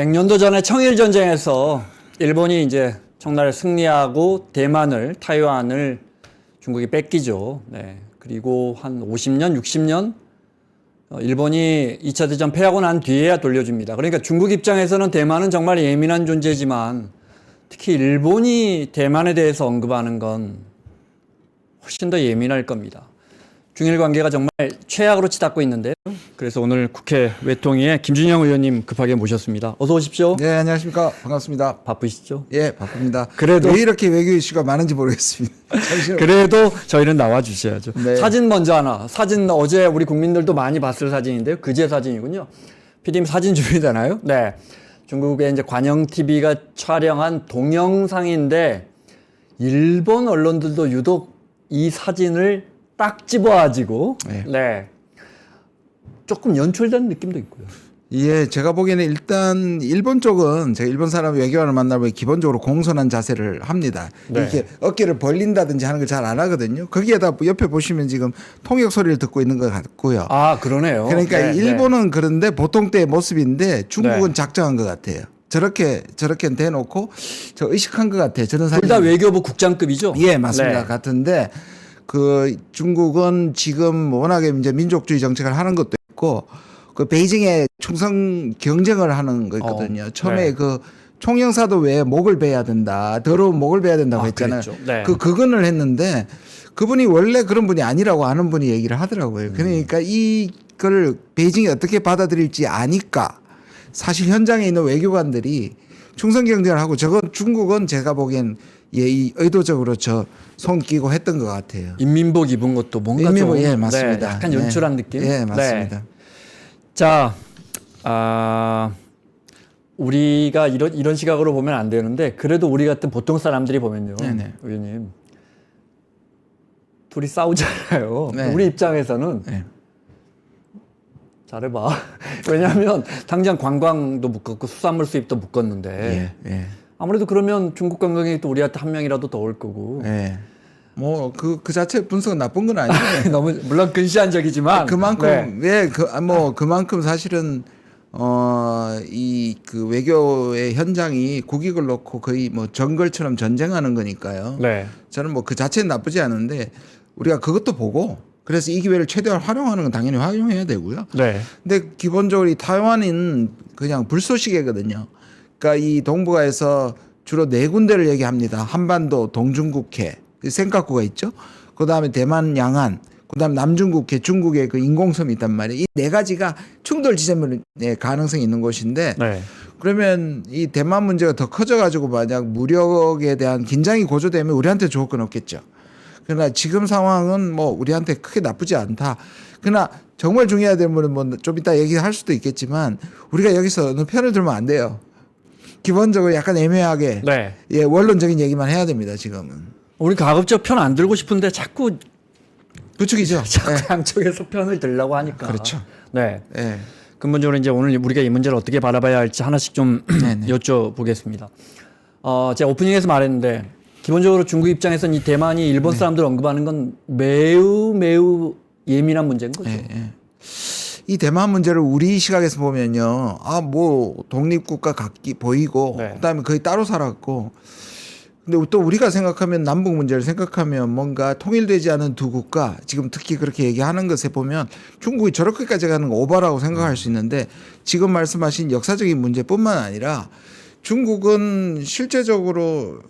100년도 전에 청일 전쟁에서 일본이 이제 청나라를 승리하고 대만을, 타이완을 중국이 뺏기죠. 네. 그리고 한 50년, 60년 일본이 2차 대전 패하고 난 뒤에야 돌려줍니다. 그러니까 중국 입장에서는 대만은 정말 예민한 존재지만 특히 일본이 대만에 대해서 언급하는 건 훨씬 더 예민할 겁니다. 중일 관계가 정말 최악으로 치닫고 있는데요. 그래서 오늘 국회 외통위에 김준영 의원님 급하게 모셨습니다. 어서 오십시오. 네, 안녕하십니까. 반갑습니다. 바쁘시죠? 예, 바쁩니다. 그래도 왜 이렇게 외교 이슈가 많은지 모르겠습니다. 그래도 저희는 나와 주셔야죠. 네. 사진 먼저 하나. 사진 어제 우리 국민들도 많이 봤을 사진인데요. 그제 사진이군요. PD님 사진 준비되나요? 네. 중국의 이제 관영 TV가 촬영한 동영상인데 일본 언론들도 유독 이 사진을 딱 집어가지고 네. 조금 연출된 느낌도 있고요. 예, 제가 보기에는 일단 일본 쪽은 제가 일본 사람 외교관을 만나면 기본적으로 공손한 자세를 합니다. 네. 이렇게 어깨를 벌린다든지 하는 걸 잘 안 하거든요. 거기에다 옆에 보시면 지금 통역 소리를 듣고 있는 것 같고요. 아, 그러네요. 그러니까 네, 일본은 그런데 보통 때의 모습인데 중국은 네. 작정한 것 같아요. 저렇게 대놓고 저 의식한 것 같아요. 저는 둘 다 외교부 국장급이죠? 예, 맞습니다. 네. 같은데 그 중국은 지금 워낙에 이제 민족주의 정책을 하는 것도 있고 그 베이징에 충성 경쟁을 하는 거 있거든요. 처음에 네. 그 총영사도 왜 목을 베야 된다, 더러운 목을 베야 된다고 했잖아요. 그랬죠. 네. 그건을 했는데 그분이 원래 그런 분이 아니라고 아는 분이 얘기를 하더라고요. 그러니까 이걸 베이징이 어떻게 받아들일지 아니까 사실 현장에 있는 외교관들이 충성 경쟁을 하고 저건 중국은 제가 보기엔 이 의도적으로 저 손 끼고 했던 것 같아요. 인민복 입은 것도 뭔가 인민복, 좀 예, 맞습니다. 네, 약간 연출한 네. 느낌? 예, 맞습니다. 네. 자, 우리가 이런 시각으로 보면 안 되는데 그래도 우리 같은 보통 사람들이 보면요. 네네. 의원님. 둘이 싸우잖아요. 네. 우리 입장에서는 네. 잘해봐. 왜냐하면 당장 관광도 묶었고 수산물 수입도 묶었는데 예, 예. 아무래도 그러면 중국 관광객이 또 우리한테 한 명이라도 더 올 거고 예. 뭐 그 자체 분석은 나쁜 건 아니에요. 너무 물론 근시안적이지만 그만큼 네. 그만큼 사실은 이 그 외교의 현장이 국익을 놓고 거의 뭐 정글처럼 전쟁하는 거니까요. 네. 저는 뭐 그 자체는 나쁘지 않은데 우리가 그것도 보고 그래서 이 기회를 최대한 활용하는 건 당연히 활용해야 되고요. 네. 근데 기본적으로 이 타이완은 그냥 불쏘시개거든요. 그러니까 이 동북아에서 주로 네 군데를 얘기합니다. 한반도, 동중국해, 센카쿠가 있죠. 그다음에 대만 양안, 그다음 남중국해, 중국의 그 인공섬이 있단 말이에요. 이 네 가지가 충돌 지점의 가능성이 있는 곳인데 네. 그러면 이 대만 문제가 더 커져가지고 만약 무력에 대한 긴장이 고조되면 우리한테 좋을 건 없겠죠. 그러나 지금 상황은 뭐 우리한테 크게 나쁘지 않다. 그러나 정말 중요해야 될 부분은 뭐 좀 이따 얘기할 수도 있겠지만 우리가 여기서 어느 편을 들면 안 돼요. 기본적으로 약간 애매하게 네. 예, 원론적인 얘기만 해야 됩니다. 지금은 우리 가급적 편 안 들고 싶은데 자꾸 부축이죠. 양쪽에서 편을 들려고 하니까. 그렇죠. 네. 예. 근본적으로 이제 오늘 우리가 이 문제를 어떻게 바라봐야 할지 하나씩 좀 네네. 여쭤보겠습니다. 제가 오프닝에서 말했는데 기본적으로 중국 입장에서는 이 대만이 일본 사람들 언급하는 건 매우 예민한 문제인 거죠. 예, 예. 이 대만 문제를 우리 시각에서 보면요. 뭐 독립국가 같기 보이고 네. 그다음에 거의 따로 살았고 근데 또 우리가 생각하면 남북 문제를 생각하면 뭔가 통일되지 않은 두 국가 지금 특히 그렇게 얘기하는 것에 보면 중국이 저렇게까지 가는 거 오바라고 생각할 수 있는데 지금 말씀하신 역사적인 문제뿐만 아니라 중국은 실제적으로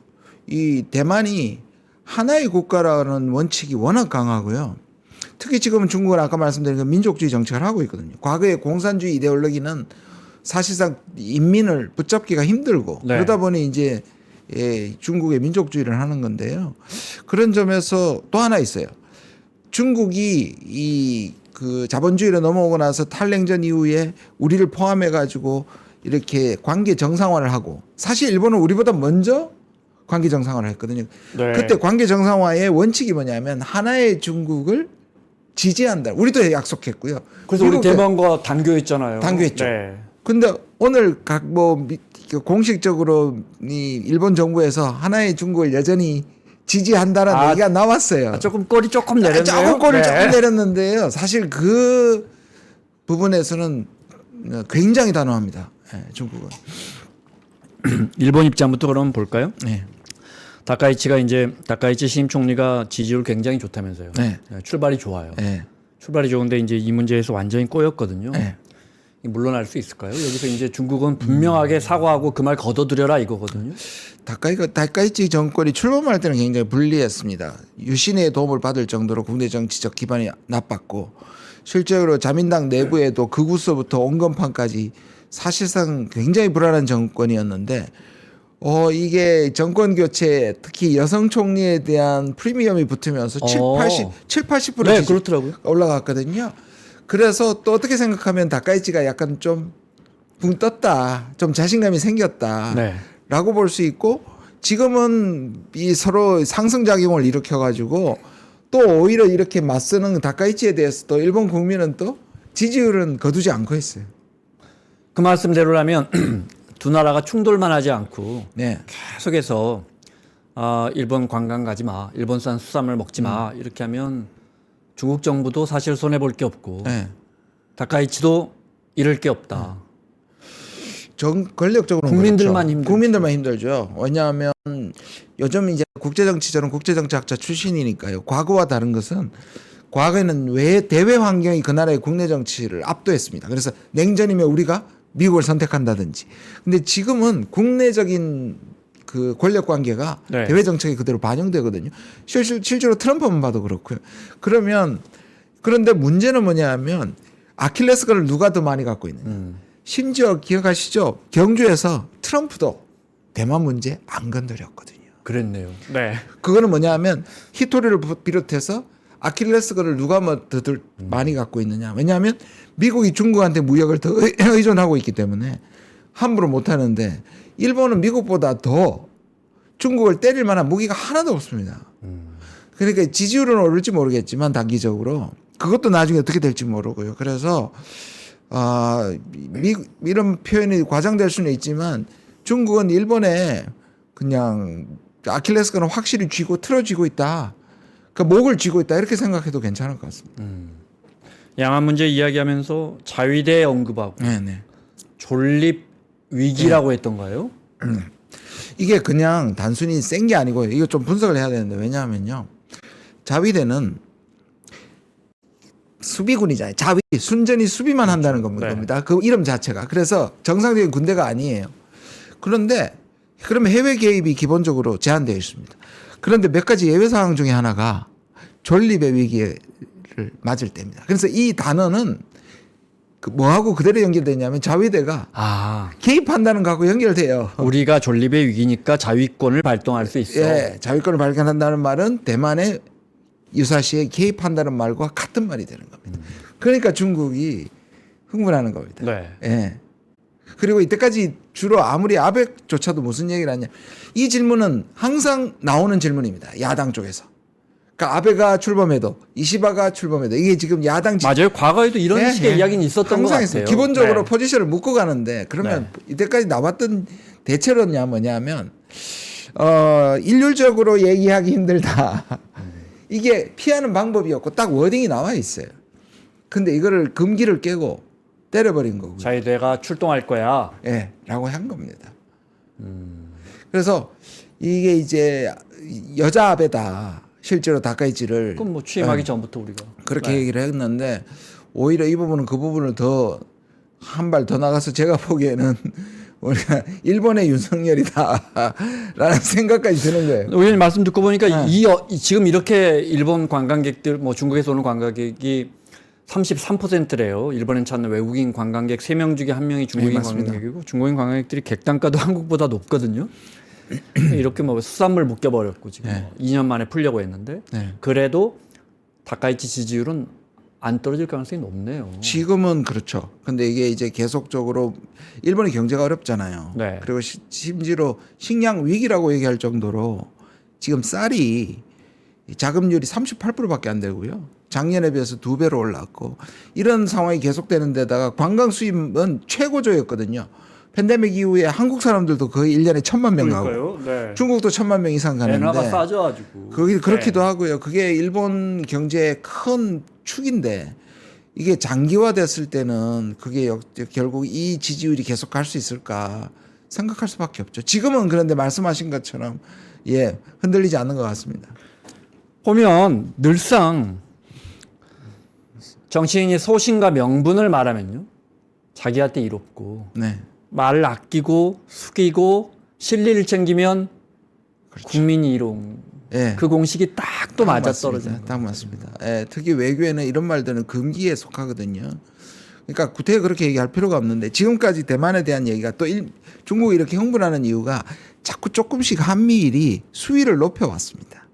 이 대만이 하나의 국가라는 원칙이 워낙 강하고요. 특히 지금은 중국은 아까 말씀드린 그 민족주의 정책을 하고 있거든요. 과거의 공산주의 이데올로기는 사실상 인민을 붙잡기가 힘들고 네. 그러다 보니 이제 중국의 민족주의를 하는 건데요. 그런 점에서 또 하나 있어요. 중국이 이 그 자본주의로 넘어오고 나서 탈냉전 이후에 우리를 포함해 가지고 이렇게 관계 정상화를 하고 사실 일본은 우리보다 먼저 관계 정상화를 했거든요. 네. 그때 관계 정상화의 원칙이 뭐냐면 하나의 중국을 지지한다. 우리도 약속했고요. 그래서 우리 미국도 대만과 단교했잖아요. 단교했죠. 네. 근데 오늘 공식적으로 이 일본 정부에서 하나의 중국을 여전히 지지한다는 얘기가 나왔어요. 조금 꼬리 조금 내렸네요. 조금 꼬리를 네. 조금 내렸는데요. 사실 그 부분에서는 굉장히 단호합니다. 예, 중국은. 일본 입장부터 그럼 볼까요? 네. 다카이치 신임 총리가 지지율 굉장히 좋다면서요. 네. 출발이 좋아요. 네. 출발이 좋은데 이제 이 문제에서 완전히 꼬였거든요. 네. 물러날 수 있을까요? 여기서 이제 중국은 분명하게 사과하고 그 말 걷어들여라 이거거든요. 다카이치 정권이 출범할 때는 굉장히 불리했습니다. 유신의 도움을 받을 정도로 국내 정치적 기반이 나빴고 실제로 자민당 내부에도 극우서부터 온건판까지 사실상 굉장히 불안한 정권이었는데 이게 정권 교체 특히 여성 총리에 대한 프리미엄이 붙으면서 80% 네, 지지 그렇더라고요. 올라갔거든요. 그래서 또 어떻게 생각하면 다카이치가 약간 좀 붕 떴다, 좀 자신감이 생겼다. 네. 라고 볼 수 있고 지금은 이 서로 상승작용을 일으켜가지고 또 오히려 이렇게 맞서는 다카이치에 대해서 또 일본 국민은 또 지지율은 거두지 않고 있어요. 그 말씀대로라면 두 나라가 충돌만 하지 않고 네. 계속해서 일본 관광 가지 마, 일본산 수산물 먹지 마 이렇게 하면 중국 정부도 사실 손해 볼 게 없고 네. 다카이치도 잃을 게 없다. 권력적으로 국민들만 그렇죠. 힘들죠. 국민들만 힘들죠. 왜냐하면 요즘 이제 국제정치 저는 국제정치학자 출신이니까요. 과거와 다른 것은 과거에는 왜 대외 환경이 그 나라의 국내 정치를 압도했습니다. 그래서 냉전이면 우리가 미국을 선택한다든지. 근데 지금은 국내적인 그 권력 관계가 네. 대외 정책에 그대로 반영되거든요. 실제로 트럼프만 봐도 그렇고요. 그런데 문제는 뭐냐면 아킬레스건을 누가 더 많이 갖고 있느냐. 심지어 기억하시죠? 경주에서 트럼프도 대만 문제 안 건드렸거든요. 그랬네요. 네. 그거는 뭐냐면 히토리를 비롯해서 아킬레스건을 누가 더 많이 갖고 있느냐. 왜냐하면 미국이 중국한테 무역을 더 의존하고 있기 때문에 함부로 못 하는데 일본은 미국보다 더 중국을 때릴 만한 무기가 하나도 없습니다. 그러니까 지지율은 오를지 모르겠지만 단기적으로 그것도 나중에 어떻게 될지 모르고요. 그래서 이런 표현이 과장될 수는 있지만 중국은 일본에 그냥 아킬레스건을 확실히 쥐고 틀어쥐고 있다. 그러니까 목을 쥐고 있다. 이렇게 생각해도 괜찮을 것 같습니다. 양안 문제 이야기하면서 자위대 언급하고 네네. 존립 위기라고 했던가요? 이게 그냥 단순히 센 게 아니고요. 이거 좀 분석을 해야 되는데 왜냐하면요. 자위대는 수비군이잖아요. 순전히 수비만 한다는 겁니다. 네. 그 이름 자체가. 그래서 정상적인 군대가 아니에요. 그런데 그러면 해외 개입이 기본적으로 제한되어 있습니다. 그런데 몇 가지 예외 상황 중에 하나가 존립의 위기를 맞을 때입니다. 그래서 이 단어는 뭐하고 그대로 연결되냐면 자위대가 개입한다는 거하고 연결돼요. 우리가 존립의 위기니까 자위권을 발동할 수 있어. 예, 자위권을 발견한다는 말은 대만의 유사시에 개입한다는 말과 같은 말이 되는 겁니다. 그러니까 중국이 흥분하는 겁니다. 네. 예. 그리고 이때까지 주로 아무리 아베조차도 무슨 얘기를 하냐. 이 질문은 항상 나오는 질문입니다. 야당 쪽에서. 그러니까 아베가 출범해도 이시바가 출범해도 이게 지금 야당 맞아요. 과거에도 이런 식의 이야기는 있었던 것 항상 같아요. 했어요. 기본적으로 네. 포지션을 묶고 가는데 그러면 이때까지 나왔던 대체로는 뭐냐면 일률적으로 얘기하기 힘들다. 이게 피하는 방법이었고 딱 워딩이 나와 있어요. 근데 이거를 금기를 깨고 때려버린 거고요. 자위대가 출동할 거야. 예, 라고 한 겁니다. 그래서 이게 이제 여자 아베다. 실제로 다카이치를 그럼 뭐 취임하기 전부터 우리가 그렇게 얘기를 했는데 오히려 이 부분은 그 부분을 더 한 발 더 나가서 제가 보기에는 우리가 일본의 윤석열이다라는 생각까지 드는 거예요. 의원님 말씀 듣고 보니까 지금 이렇게 일본 관광객들 뭐 중국에서 오는 관광객이 33%래요. 일본에 찾는 외국인 관광객 3명 중에 1명이 중국인 관광객이고 중국인 관광객들이 객단가도 한국보다 높거든요. 이렇게 뭐 수산물 묶여버렸고 지금 2년 만에 풀려고 했는데 그래도 다카이치 지지율은 안 떨어질 가능성이 높네요. 지금은 그렇죠. 근데 이게 이제 계속적으로 일본의 경제가 어렵잖아요. 네. 그리고 심지어 식량 위기라고 얘기할 정도로 지금 쌀이 자급률이 38%밖에 안 되고요. 작년에 비해서 2배로 올랐고 이런 상황이 계속되는 데다가 관광 수입은 최고조였거든요. 팬데믹 이후에 한국 사람들도 거의 1년에 1,000만 명 가고 네. 중국도 1,000만 명 이상 가는데 엔화가 싸져가지고 그게 그렇기도 하고요. 그게 일본 경제의 큰 축인데 이게 장기화됐을 때는 그게 결국 이 지지율이 계속 갈 수 있을까 생각할 수밖에 없죠. 지금은 그런데 말씀하신 것처럼 예 흔들리지 않는 것 같습니다. 보면 늘상 정치인이 소신과 명분을 말하면요. 자기한테 이롭고 네. 말을 아끼고 숙이고 실리를 챙기면 국민이 이로운 예. 그 공식이 딱 또 맞아 맞습니다. 떨어지는 딱 맞습니다. 예, 특히 외교에는 이런 말들은 금기에 속하거든요. 그러니까 구태여 그렇게 얘기할 필요가 없는데 지금까지 대만에 대한 얘기가 또 중국이 이렇게 흥분하는 이유가 자꾸 조금씩 한미일이 수위를 높여왔습니다.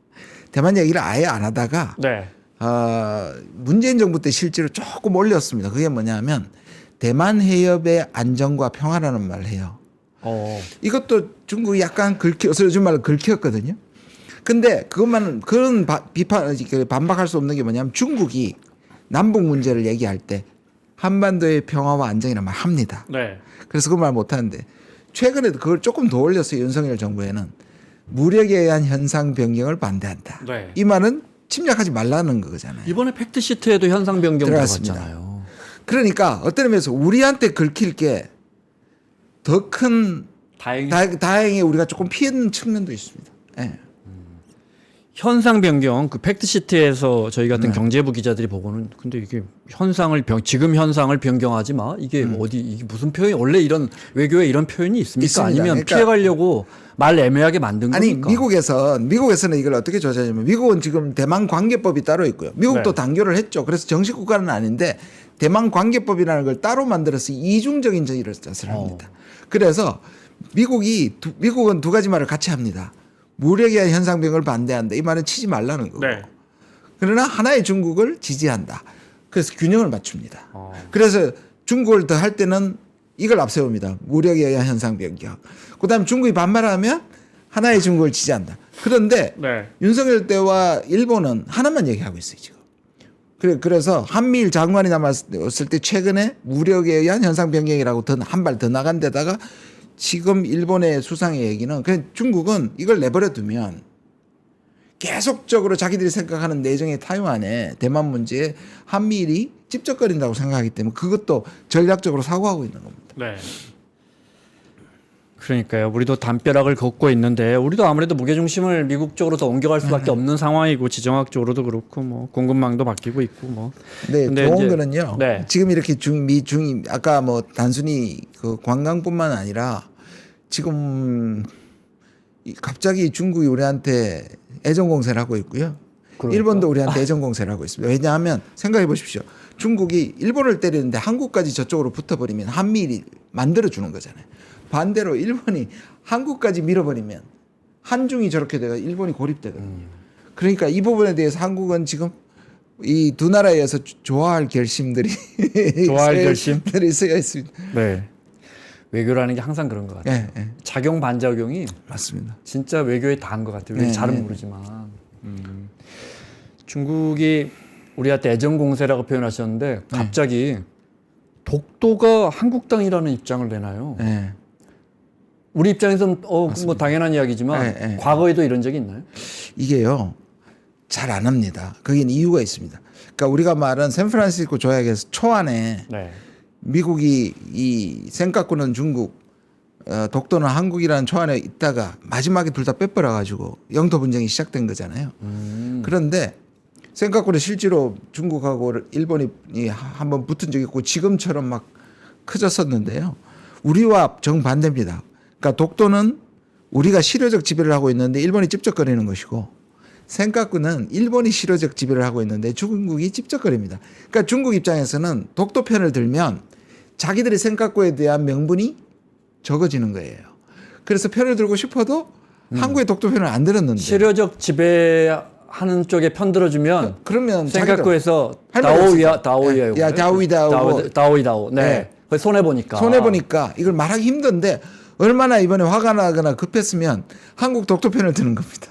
대만 얘기를 아예 안 하다가 네. 문재인 정부 때 실제로 조금 올렸습니다. 그게 뭐냐면 대만 해협의 안정과 평화라는 말을 해요. 이것도 중국이 약간 요즘 말로 긁혔거든요. 근데 그것만 그런 반박할 수 없는 게 뭐냐면 중국이 남북 문제를 얘기할 때 한반도의 평화와 안정이란 말 합니다. 네. 그래서 그 말 못하는데 최근에도 그걸 조금 더 올렸어요. 윤석열 정부에는 무력에 의한 현상 변경을 반대한다. 네. 이 말은 침략하지 말라는 거잖아요. 이번에 팩트 시트에도 현상 변경 들어갔습니다. 들어갔잖아요. 그러니까 어떤 의미에서 우리한테 긁힐 게 더 큰 다행히 우리가 조금 피했는 측면도 있습니다. 예. 현상 변경 그 팩트 시트에서 저희 같은 경제부 기자들이 보고는 근데 이게 지금 현상을 변경하지 마. 이게 이게 무슨 표현이 원래 이런 외교에 이런 표현이 있습니까? 있습니다. 아니면 그러니까 피해 가려고 말 애매하게 만든 아니 겁니까? 미국에서는 이걸 어떻게 조사하냐면 미국은 지금 대만 관계법이 따로 있고요. 미국도 네. 단교를 했죠. 그래서 정식 국가는 아닌데 대만 관계법이라는 걸 따로 만들어서 이중적인 저희를 합니다. 그래서 미국은 두 가지 말을 같이 합니다. 무력에 의한 현상 변경을 반대한다. 이 말은 치지 말라는 거고. 네. 그러나 하나의 중국을 지지한다. 그래서 균형을 맞춥니다. 그래서 중국을 더 할 때는 이걸 앞세웁니다. 무력에 의한 현상 변경. 그다음에 중국이 반발하면 하나의 중국을 지지한다. 그런데 네. 윤석열 때와 일본은 하나만 얘기하고 있어요 지금. 그래서 한미일 장관이 남았을 때 최근에 무력에 의한 현상 변경이라고 한 발 더 나간 데다가 지금 일본의 수상의 얘기는 그냥 중국은 이걸 내버려 두면 계속적으로 자기들이 생각하는 내정의 타이완에 대만 문제에 한미일이 찝쩍거린다고 생각하기 때문에 그것도 전략적으로 사고하고 있는 겁니다. 네. 그러니까요. 우리도 담벼락을 걷고 있는데 우리도 아무래도 무게 중심을 미국 쪽으로 더 옮겨갈 수밖에 없는 상황이고 지정학적으로도 그렇고 뭐 공급망도 바뀌고 있고 뭐. 네, 근데 좋은 이제- 거는요. 네. 지금 이렇게 중이 아까 뭐 단순히 그 관광뿐만 아니라 지금 갑자기 중국이 우리한테 애정 공세를 하고 있고요. 그러니까. 일본도 우리한테 애정 공세를 하고 있습니다. 왜냐하면 생각해 보십시오. 중국이 일본을 때리는데 한국까지 저쪽으로 붙어버리면 한미일이 만들어 주는 거잖아요. 반대로 일본이 한국까지 밀어버리면 한중이 저렇게 돼가 일본이 고립되거든요. 그러니까 이 부분에 대해서 한국은 지금 이 두 나라에서 좋아할 결심들이 결심들이 쓰여 있습니다. 네. 외교라는 게 항상 그런 것 같아요. 예, 예, 작용 반작용이 맞습니다. 진짜 외교에 다한 것 같아요. 네, 잘은 네. 모르지만 중국이 우리한테 애정 공세라고 표현하셨는데 갑자기 독도가 한국 땅이라는 입장을 내나요? 예. 우리 입장에서는 뭐 당연한 이야기지만 네, 네. 과거에도 이런 적이 있나요? 이게요 잘 안 합니다. 거기는 이유가 있습니다. 그러니까 우리가 말한 샌프란시스코 조약에서 초안에 네. 미국이 이 센카쿠는 중국, 독도는 한국이라는 초안에 있다가 마지막에 둘 다 빼버려 가지고 영토 분쟁이 시작된 거잖아요. 그런데 센카쿠는 실제로 중국하고 일본이 한번 붙은 적이 있고 지금처럼 막 커졌었는데요. 우리와 정반대입니다. 그러니까 독도는 우리가 실효적 지배를 하고 있는데 일본이 찝쩍거리는 것이고 센카쿠는 일본이 실효적 지배를 하고 있는데 중국이 찝쩍거립니다. 그러니까 중국 입장에서는 독도 편을 들면 자기들이 센카쿠에 대한 명분이 적어지는 거예요. 그래서 편을 들고 싶어도 한국의 독도 편을 안 들었는데 실효적 지배하는 쪽에 편 들어주면 그러면 생각구에서 할 말이 없어요. 다오이야. 야, 다오이다오고. 다오이다오. 네. 네. 그걸 손해 보니까. 손해 보니까 이걸 말하기 힘든데 얼마나 이번에 화가 나거나 급했으면 한국 독도 편을 드는 겁니다.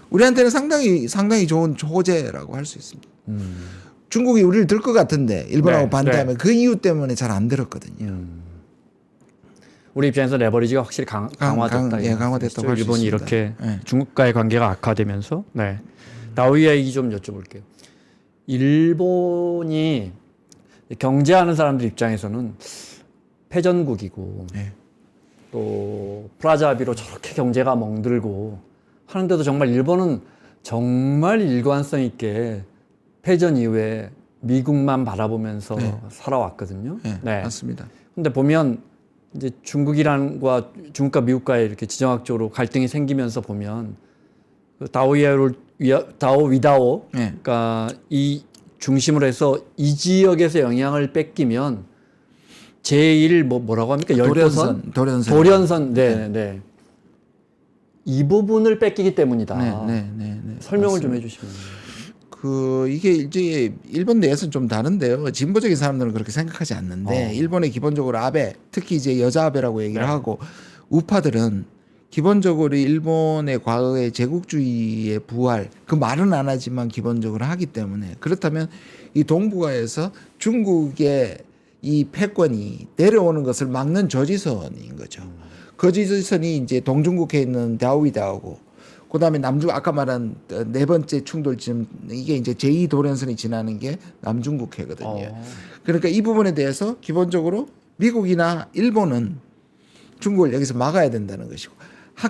우리한테는 상당히 좋은 호재라고 할 수 있습니다. 중국이 우리를 들 것 같은데 일본하고 네, 반대하면 네. 그 이유 때문에 잘 안 들었거든요. 우리 입장에서 레버리지가 확실히 강화됐다. 예, 강화됐다고 할수 일본이 있습니다. 이렇게 네. 중국과의 관계가 악화되면서 네. 다오이야 얘기 좀 여쭤볼게요. 일본이 경제하는 사람들 입장에서는 패전국이고 네. 또 브라자비로 저렇게 경제가 멍들고 하는데도 정말 일본은 정말 일관성 있게 패전 이후에 미국만 바라보면서 네. 살아왔거든요. 네, 네. 맞습니다. 근데 보면 이제 중국과 미국과의 이렇게 지정학적으로 갈등이 생기면서 보면 그 다오 위다오 네. 그러니까 이 중심으로 해서 이 지역에서 영향을 뺏기면 제1 뭐라고 합니까? 열도선? 도련선. 네. 이 부분을 뺏기기 때문이다. 네. 설명을 맞습니다. 좀 해주시면. 이게 이제 일본 내에서는 좀 다른데요. 진보적인 사람들은 그렇게 생각하지 않는데 일본의 기본적으로 아베, 특히 이제 여자 아베라고 얘기를 네. 하고 우파들은 기본적으로 일본의 과거의 제국주의의 부활 그 말은 안 하지만 기본적으로 하기 때문에 그렇다면 이 동북아에서 중국의 이 패권이 내려오는 것을 막는 저지선인 거죠. 그 저지선이 이제 동중국해에 있는 다오이다오고 그다음에 남중 아까 말한 네 번째 충돌점 이게 이제 제2도련선이 지나는 게 남중국해거든요. 그러니까 이 부분에 대해서 기본적으로 미국이나 일본은 중국을 여기서 막아야 된다는 것이고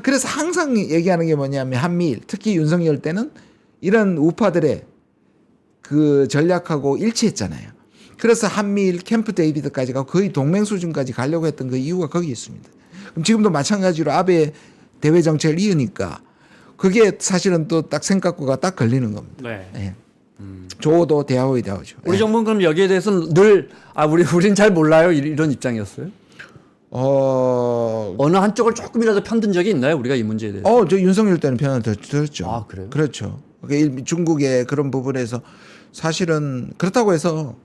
그래서 항상 얘기하는 게 뭐냐면 한미일 특히 윤석열 때는 이런 우파들의 그 전략하고 일치했잖아요. 그래서 한미일 캠프 데이비드까지 가고 거의 동맹 수준까지 가려고 했던 그 이유가 거기 있습니다. 그럼 지금도 마찬가지로 아베 대외 정책을 이으니까 그게 사실은 또 딱 생각과 딱 걸리는 겁니다. 네. 예. 조도 대하오이다오죠. 우리 정부는 그럼 여기에 대해서는 늘 우린 잘 몰라요 이런 입장이었어요. 어느 한쪽을 조금이라도 편든 적이 있나요? 우리가 이 문제에 대해서. 저 윤석열 때는 편을 더 들었죠. 아, 그래요? 그렇죠. 중국의 그런 부분에서 사실은 그렇다고 해서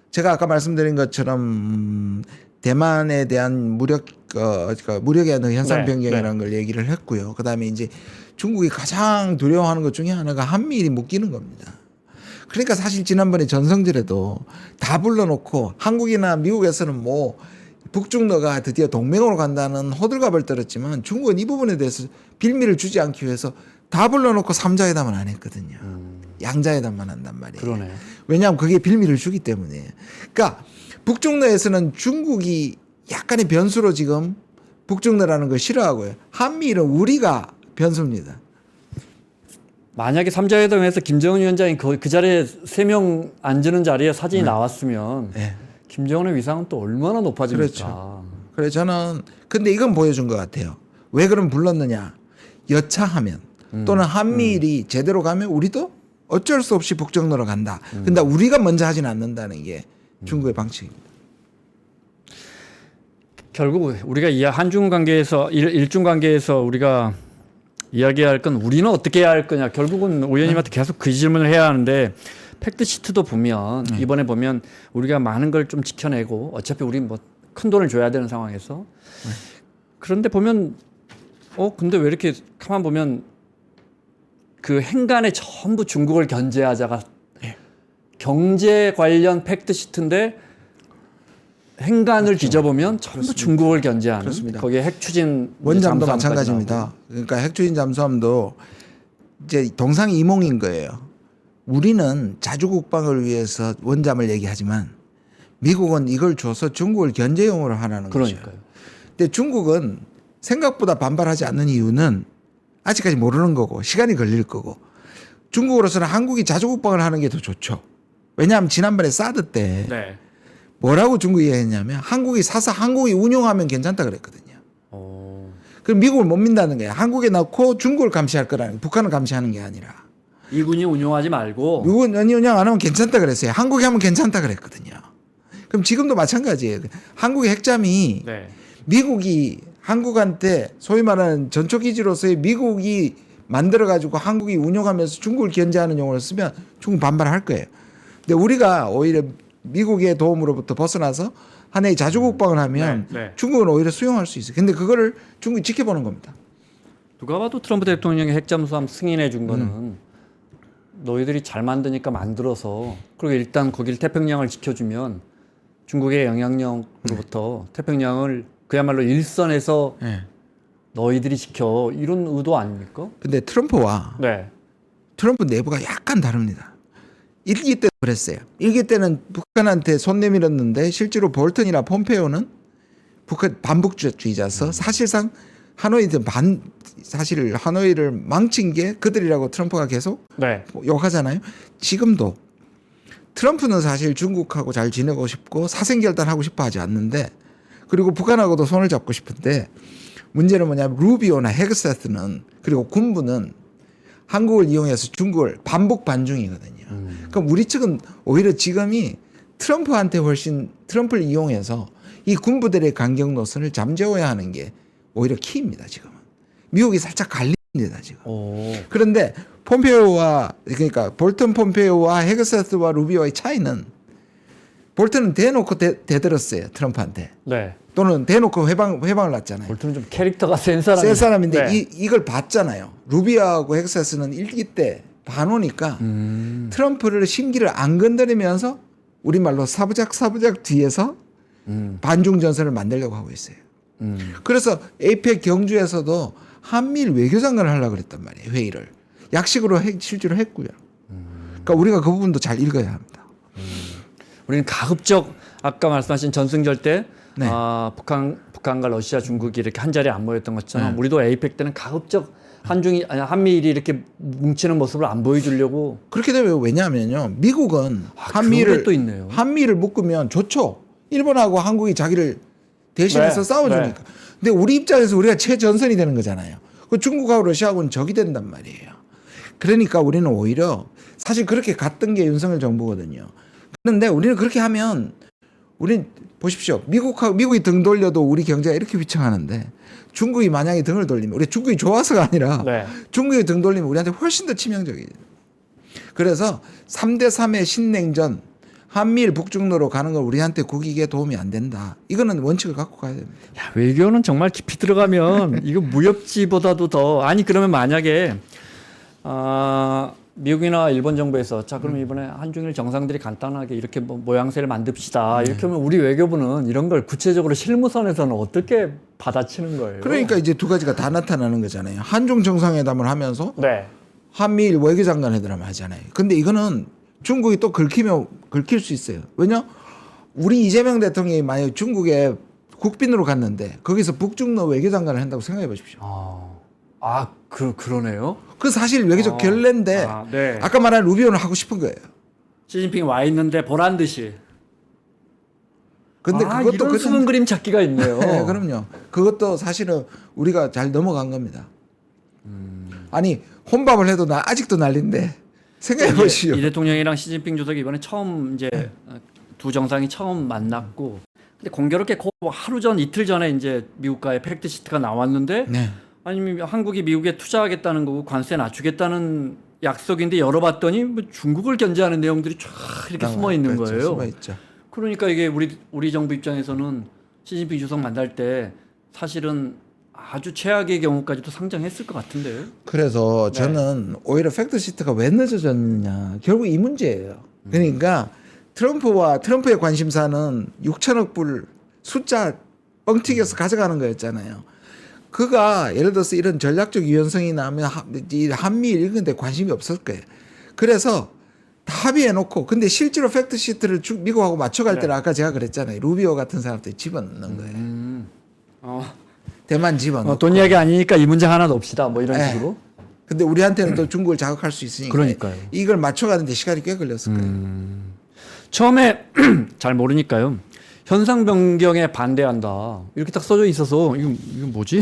제가 아까 말씀드린 것처럼 대만에 대한 무력에 대한 현상 변경이라는 걸 얘기를 했고요. 그다음에 이제 중국이 가장 두려워하는 것 중에 하나가 한미일이 묶이는 겁니다. 그러니까 사실 지난번에 전성절에도 다 불러놓고 한국이나 미국에서는 뭐 북중러가 드디어 동맹으로 간다는 호들갑을 떨었지만 중국은 이 부분에 대해서 빌미를 주지 않기 위해서 다 불러놓고 삼자회담은 안 했거든요. 양자회담만 한단 말이에요. 그러네요. 왜냐하면 그게 빌미를 주기 때문에. 그러니까 북중러에서는 중국이 약간의 변수로 지금 북중러라는 걸 싫어하고요. 한미일은 우리가 변수입니다. 만약에 삼자회담에서 김정은 위원장이 그 자리에 3명 앉는 자리에 사진이 나왔으면 네. 김정은의 위상은 또 얼마나 높아집니까? 그렇죠. 그래서 저는 근데 이건 보여준 것 같아요. 왜 그럼 불렀느냐? 여차하면 또는 한미일이 제대로 가면 우리도 어쩔 수 없이 북중러로 간다. 근데 우리가 먼저 하진 않는다는 게 중국의 방식입니다. 결국 우리가 이 한중 관계에서 일중 관계에서 우리가 이야기할 건 우리는 어떻게 해야 할 거냐. 결국은 오 의원님한테 계속 그 질문을 해야 하는데 팩트 시트도 보면 이번에 보면 우리가 많은 걸 좀 지켜내고 어차피 우리 뭐 큰 돈을 줘야 되는 상황에서 그런데 보면 근데 왜 이렇게 가만 보면 그 행간에 전부 중국을 견제하자가 경제 관련 팩트 시트인데 행간을 뒤져보면 전부 중국을 견제하는 그렇습니다. 거기에 핵 추진 원잠도 잠수함까지 마찬가지입니다. 나오고. 그러니까 핵추진 잠수함도 이제 동상이몽인 거예요. 우리는 자주국방을 위해서 원잠을 얘기하지만 미국은 이걸 줘서 중국을 견제용으로 하라는 거죠. 그러니까요. 근데 중국은 생각보다 반발하지 않는 이유는 아직까지 모르는 거고 시간이 걸릴 거고 중국으로서는 한국이 자주국방을 하는 게 더 좋죠. 왜냐하면 지난번에 사드 때 네. 뭐라고 중국이 했냐면 한국이 사서 한국이 운용하면 괜찮다 그랬거든요. 그럼 미국을 못 민다는 거예요. 한국에 넣고 중국을 감시할 거라는 북한을 감시하는 게 아니라. 미군이 운용하지 말고 미국은 운용 안 하면 괜찮다 그랬어요. 한국이 하면 괜찮다 그랬거든요. 그럼 지금도 마찬가지예요. 한국의 핵잠이 네. 미국이 한국한테 소위 말하는 전초기지로서의 미국이 만들어가지고 한국이 운용하면서 중국을 견제하는 용어를 쓰면 중국 반발할 거예요. 근데 우리가 오히려 미국의 도움으로부터 벗어나서 하나의 자주국방을 하면 중국은 오히려 수용할 수 있어요. 근데 그거를 중국이 지켜보는 겁니다. 누가 봐도 트럼프 대통령이 핵잠수함 승인해 준 거는 너희들이 잘 만드니까 만들어서 그리고 일단 거길 태평양을 지켜주면 중국의 영향력으로부터 태평양을 그야말로 일선에서 너희들이 지켜 이런 의도 아닙니까? 근데 트럼프 내부가 약간 다릅니다. 일기 때 그랬어요. 일기 때는 북한한테 손 내밀었는데 실제로 볼턴이나 폼페오는 북한 반복주의자서 사실상 사실 하노이를 망친 게 그들이라고 트럼프가 계속 네. 욕하잖아요. 지금도 트럼프는 사실 중국하고 잘 지내고 싶고 사생결단하고 싶어 하지 않는데 그리고 북한하고도 손을 잡고 싶은데 문제는 뭐냐면 루비오나 헤그세트는 그리고 군부는 한국을 이용해서 중국을 반복 반중이거든요. 그럼 우리 측은 오히려 지금이 트럼프한테 훨씬 트럼프를 이용해서 이 군부들의 강경 노선을 잠재워야 하는 게 오히려 키입니다. 지금은 미국이 살짝 갈립니다. 지금. 오. 그런데 폼페오와 그러니까 볼턴 폼페오와 헤그세트와 루비오의 차이는 볼턴은 대놓고 대들었어요. 트럼프한테. 네. 또는 대놓고 회방을 놨잖아요. 볼턴은 좀 캐릭터가 센 사람이. 센 사람인데 네. 이걸 봤잖아요. 루비오하고 헤그세트는 일기 때 봐놓으니까 트럼프를 심기를 안 건드리면서 우리말로 사부작 뒤에서 반중 전선을 만들려고 하고 있어요. 그래서 에이펙 경주에서도 한미일 외교장관을 하려고 그랬단 말이에요. 회의를. 약식으로 실제로 했고요. 그러니까 우리가 그 부분도 잘 읽어야 합니다. 우리는 가급적 아까 말씀하신 전승절 때 네. 북한과 러시아, 중국이 이렇게 한 자리에 안 모였던 것처럼 네. 우리도 에이펙 때는 가급적 한미일이 이렇게 뭉치는 모습을 안 보여주려고. 그렇게 되면 왜냐하면요. 미국은 그런 게 또 있네요. 한미를 묶으면 좋죠. 일본하고 한국이 자기를 대신해서 네. 싸워주니까. 네. 근데 우리 입장에서 우리가 최전선이 되는 거잖아요. 그 중국하고 러시아하고는 적이 된단 말이에요. 그러니까 우리는 오히려 사실 그렇게 갔던 게 윤석열 정부거든요. 그런데 우리는 그렇게 하면 우린 보십시오. 미국이 등 돌려도 우리 경제가 이렇게 휘청하는데 중국이 만약에 등을 돌리면 우리 중국이 좋아서가 아니라 네. 중국이 등 돌리면 우리한테 훨씬 더 치명적이에요. 그래서 3대 3의 신냉전 한미일 북중로로 가는 걸 우리한테 국익에 도움이 안 된다. 이거는 원칙을 갖고 가야 됩니다. 야, 외교는 정말 깊이 들어가면 이거 무협지보다도 더 아니 그러면 만약에 미국이나 일본 정부에서 자 그럼 이번에 한중일 정상들이 간단하게 이렇게 뭐 모양새를 만듭시다 이렇게 하면 우리 외교부는 이런 걸 구체적으로 실무선에서는 어떻게 받아치는 거예요? 그러니까 이제 두 가지가 다 나타나는 거잖아요. 한중 정상회담을 하면서 네. 한미일 외교장관 회담을 하잖아요. 근데 이거는 중국이 또 긁힐 수 있어요. 왜냐? 우리 이재명 대통령이 만약 중국에 국빈으로 갔는데 거기서 북중로 외교장관을 한다고 생각해 보십시오. 그러네요. 그 사실 외교적 결례인데 네. 아까 말한 루비오는 하고 싶은 거예요. 시진핑 와 있는데 보란 듯이. 근데 그것도 이런 숨은 그림 찾기가 있네요. 네, 그럼요. 그것도 사실은 우리가 잘 넘어간 겁니다. 아니 혼밥을 해도 아직도 난리인데 생각해 보시오. 이 대통령이랑 시진핑 주석이 이번에 처음 이제 두 정상이 처음 만났고, 근데 공교롭게 하루 전 이틀 전에 이제 미국과의 팩트 시트가 나왔는데, 네. 아니면 한국이 미국에 투자하겠다는 거고 관세 낮추겠다는 약속인데 열어봤더니 뭐 중국을 견제하는 내용들이 쫙 이렇게 숨어 있는 그렇죠. 거예요. 숨어 있죠. 그러니까 이게 우리 정부 입장에서는 시진핑 주석 만날 때 사실은 아주 최악의 경우까지도 상정했을 것 같은데요. 그래서 네. 저는 오히려 팩트 시트가 왜 늦어졌느냐 결국 이 문제예요. 그러니까 트럼프의 관심사는 6천억 불 숫자 뻥튀겨서 가져가는 거였잖아요. 그가 예를 들어서 이런 전략적 유연성이 나면 한미일 이런 데 관심이 없을 거예요. 그래서 다 합의해놓고 근데 실제로 팩트 시트를 미국하고 맞춰갈 때는 아까 제가 그랬잖아요. 루비오 같은 사람들이 집어넣는 거예요. 대만 집어넣고. 돈 이야기 아니니까 이 문제 하나 넣읍시다. 뭐 이런 네. 식으로. 근데 우리한테는 또 중국을 자극할 수 있으니까 그러니까요. 이걸 맞춰가는데 시간이 꽤 걸렸을 거예요. 처음에 잘 모르니까요. 현상 변경에 반대한다. 이렇게 딱 써져 있어서 이거 뭐지?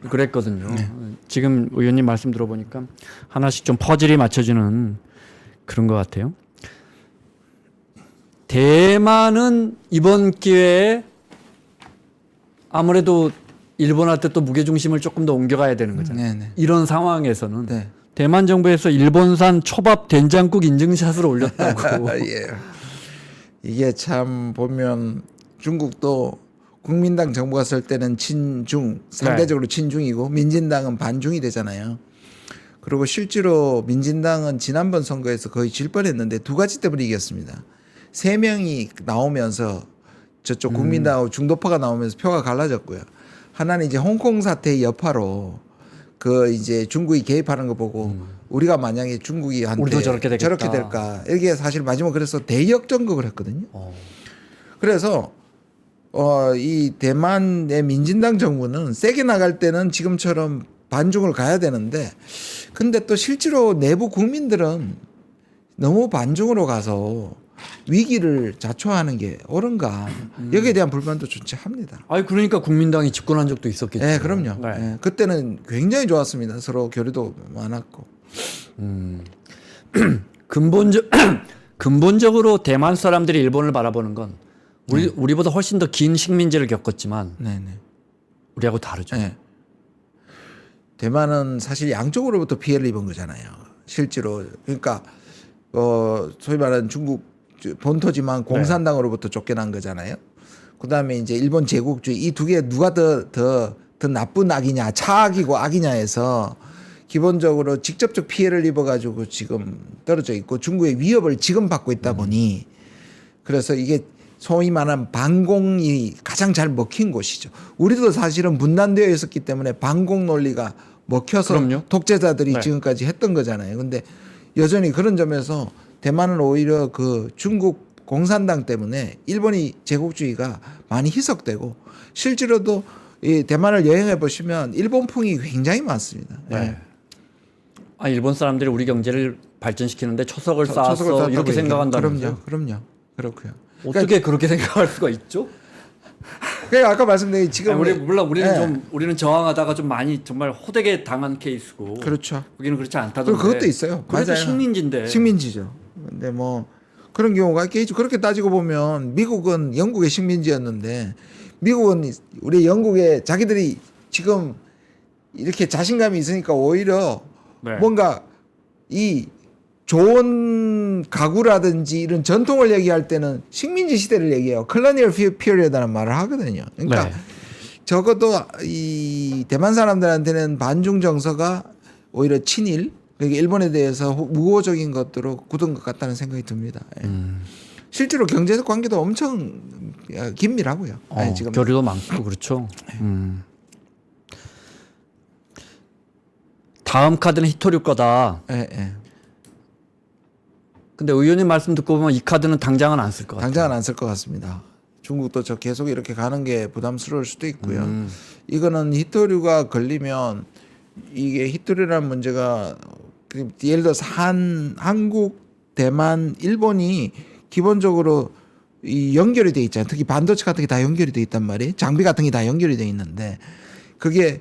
그랬거든요. 네. 지금 의원님 말씀 들어보니까 하나씩 좀 퍼즐이 맞춰지는 그런 것 같아요. 대만은 이번 기회에 아무래도 일본한테 또 무게중심을 조금 더 옮겨가야 되는 거잖아요. 네네. 이런 상황에서는 네. 대만 정부에서 일본산 초밥 된장국 인증샷을 올렸다고. 예. 이게 참 보면 중국도 국민당 정부가 쓸 때는 친중, 상대적으로 친중이고 민진당은 반중이 되잖아요. 그리고 실제로 민진당은 지난번 선거에서 거의 질 뻔했는데 두 가지 때문에 이겼습니다. 3명이 나오면서 저쪽 국민당하고 중도파가 나오면서 표가 갈라졌고요. 하나는 이제 홍콩 사태의 여파로 그 이제 중국이 개입하는 거 보고 우리가 만약에 중국이 한테 우리도 저렇게 되겠다. 저렇게 될까 이게 사실 마지막 그래서 대역전극을 했거든요. 그래서 이 대만의 민진당 정부는 세게 나갈 때는 지금처럼 반중을 가야 되는데 근데 또 실제로 내부 국민들은 너무 반중으로 가서 위기를 자초하는 게 옳은가 여기에 대한 불만도 존재합니다. 아니 그러니까 국민당이 집권한 적도 있었겠죠. 네, 그럼요. 네. 네, 그때는 굉장히 좋았습니다. 서로 교류도 많았고. 근본적으로 대만 사람들이 일본을 바라보는 건 우리보다 훨씬 더 긴 식민지를 겪었지만 네네. 우리하고 다르죠. 네. 대만은 사실 양쪽으로부터 피해를 입은 거잖아요. 실제로 그러니까 소위 말하는 중국 본토지만 공산당으로부터 쫓겨난 거잖아요. 그다음에 이제 일본 제국주의 이 두 개 누가 더 나쁜 악이냐, 차악이고 악이냐에서 기본적으로 직접적 피해를 입어가지고 지금 떨어져 있고 중국의 위협을 지금 받고 있다 보니 그래서 이게 소위 말하는 반공이 가장 잘 먹힌 곳이죠. 우리도 사실은 분단되어 있었기 때문에 반공 논리가 먹혀서 그럼요. 독재자들이 네. 지금까지 했던 거잖아요. 근데 여전히 그런 점에서 대만은 오히려 그 중국 공산당 때문에 일본이 제국주의가 많이 희석되고 실제로도 이 대만을 여행해 보시면 일본풍이 굉장히 많습니다. 네. 아 일본 사람들이 우리 경제를 발전시키는데 초석을 쌓았어 초석을 이렇게 쌓았다고 생각한다면서요? 그럼요. 그렇고요. 어떻게 그렇게 생각할 수가 있죠? 그러니까 아까 말씀드린 지금 아니, 우리는 네. 좀 우리는 저항하다가 좀 많이 정말 호되게 당한 케이스고. 그렇죠. 거기는 그렇지 않다던데. 그리고 그것도 있어요. 그래도 맞아요. 식민지인데. 식민지죠. 근데 뭐 그런 경우가 있겠죠. 그렇게 따지고 보면 미국은 영국의 식민지였는데 미국은 우리 영국에 자기들이 지금 이렇게 자신감이 있으니까 오히려 네. 뭔가 이 좋은 가구라든지 이런 전통을 얘기할 때는 식민지 시대를 얘기해요. 컬러니얼 피어리어드라는 말을 하거든요. 그러니까 네. 적어도 이 대만 사람들한테는 반중 정서가 오히려 친일, 그러니까 일본에 대해서 우호적인 것들로 굳은 것 같다는 생각이 듭니다. 예. 실제로 경제적 관계도 엄청 긴밀하고요. 지금 교류도 많고 그렇죠. 다음 카드는 히토류 거다. 예, 예. 근데 의원님 말씀 듣고 보면 이 카드는 당장은 안 쓸 것 같아요. 당장은 안 쓸 것 같습니다. 중국도 저 계속 이렇게 가는 게 부담스러울 수도 있고요. 이거는 히토류가 걸리면 이게 히토류라는 문제가 예를 들어서 한국, 대만, 일본이 기본적으로 이 연결이 돼 있잖아요. 특히 반도체 같은 게 다 연결이 돼 있단 말이에요. 장비 같은 게 다 연결이 돼 있는데 그게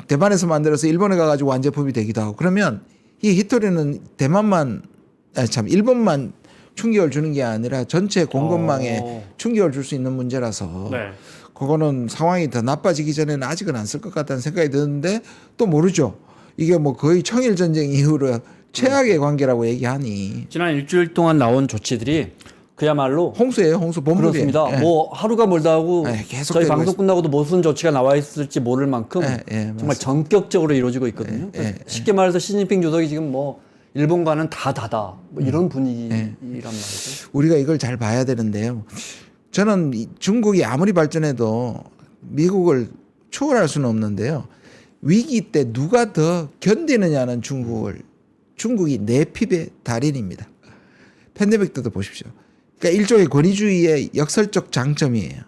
대만에서 만들어서 일본에 가가지고 완제품이 되기도 하고 그러면 이 히토류는 일본만 충격을 주는 게 아니라 전체 공급망에 충격을 줄 수 있는 문제라서 네. 그거는 상황이 더 나빠지기 전에는 아직은 안 쓸 것 같다는 생각이 드는데 또 모르죠. 이게 뭐 거의 청일 전쟁 이후로 최악의 관계라고 얘기하니 지난 일주일 동안 나온 조치들이 그야말로 홍수예요. 홍수 본물이에요. 그렇습니다. 예. 뭐 하루가 멀다 하고 네, 계속 저희 되고 방송 끝나고도 무슨 조치가 나와 있을지 모를 만큼 예, 정말 전격적으로 이루어지고 있거든요. 그러니까 쉽게 말해서 시진핑 주석이 지금 뭐 일본과는 다 닫아 뭐 이런 분위기란 말이죠. 우리가 이걸 잘 봐야 되는데요. 저는 중국이 아무리 발전해도 미국을 초월할 수는 없는데요. 위기 때 누가 더 견디느냐는 중국이 내핍의 달인입니다. 팬데믹 때도 보십시오. 그러니까 일종의 권위주의의 역설적 장점이에요.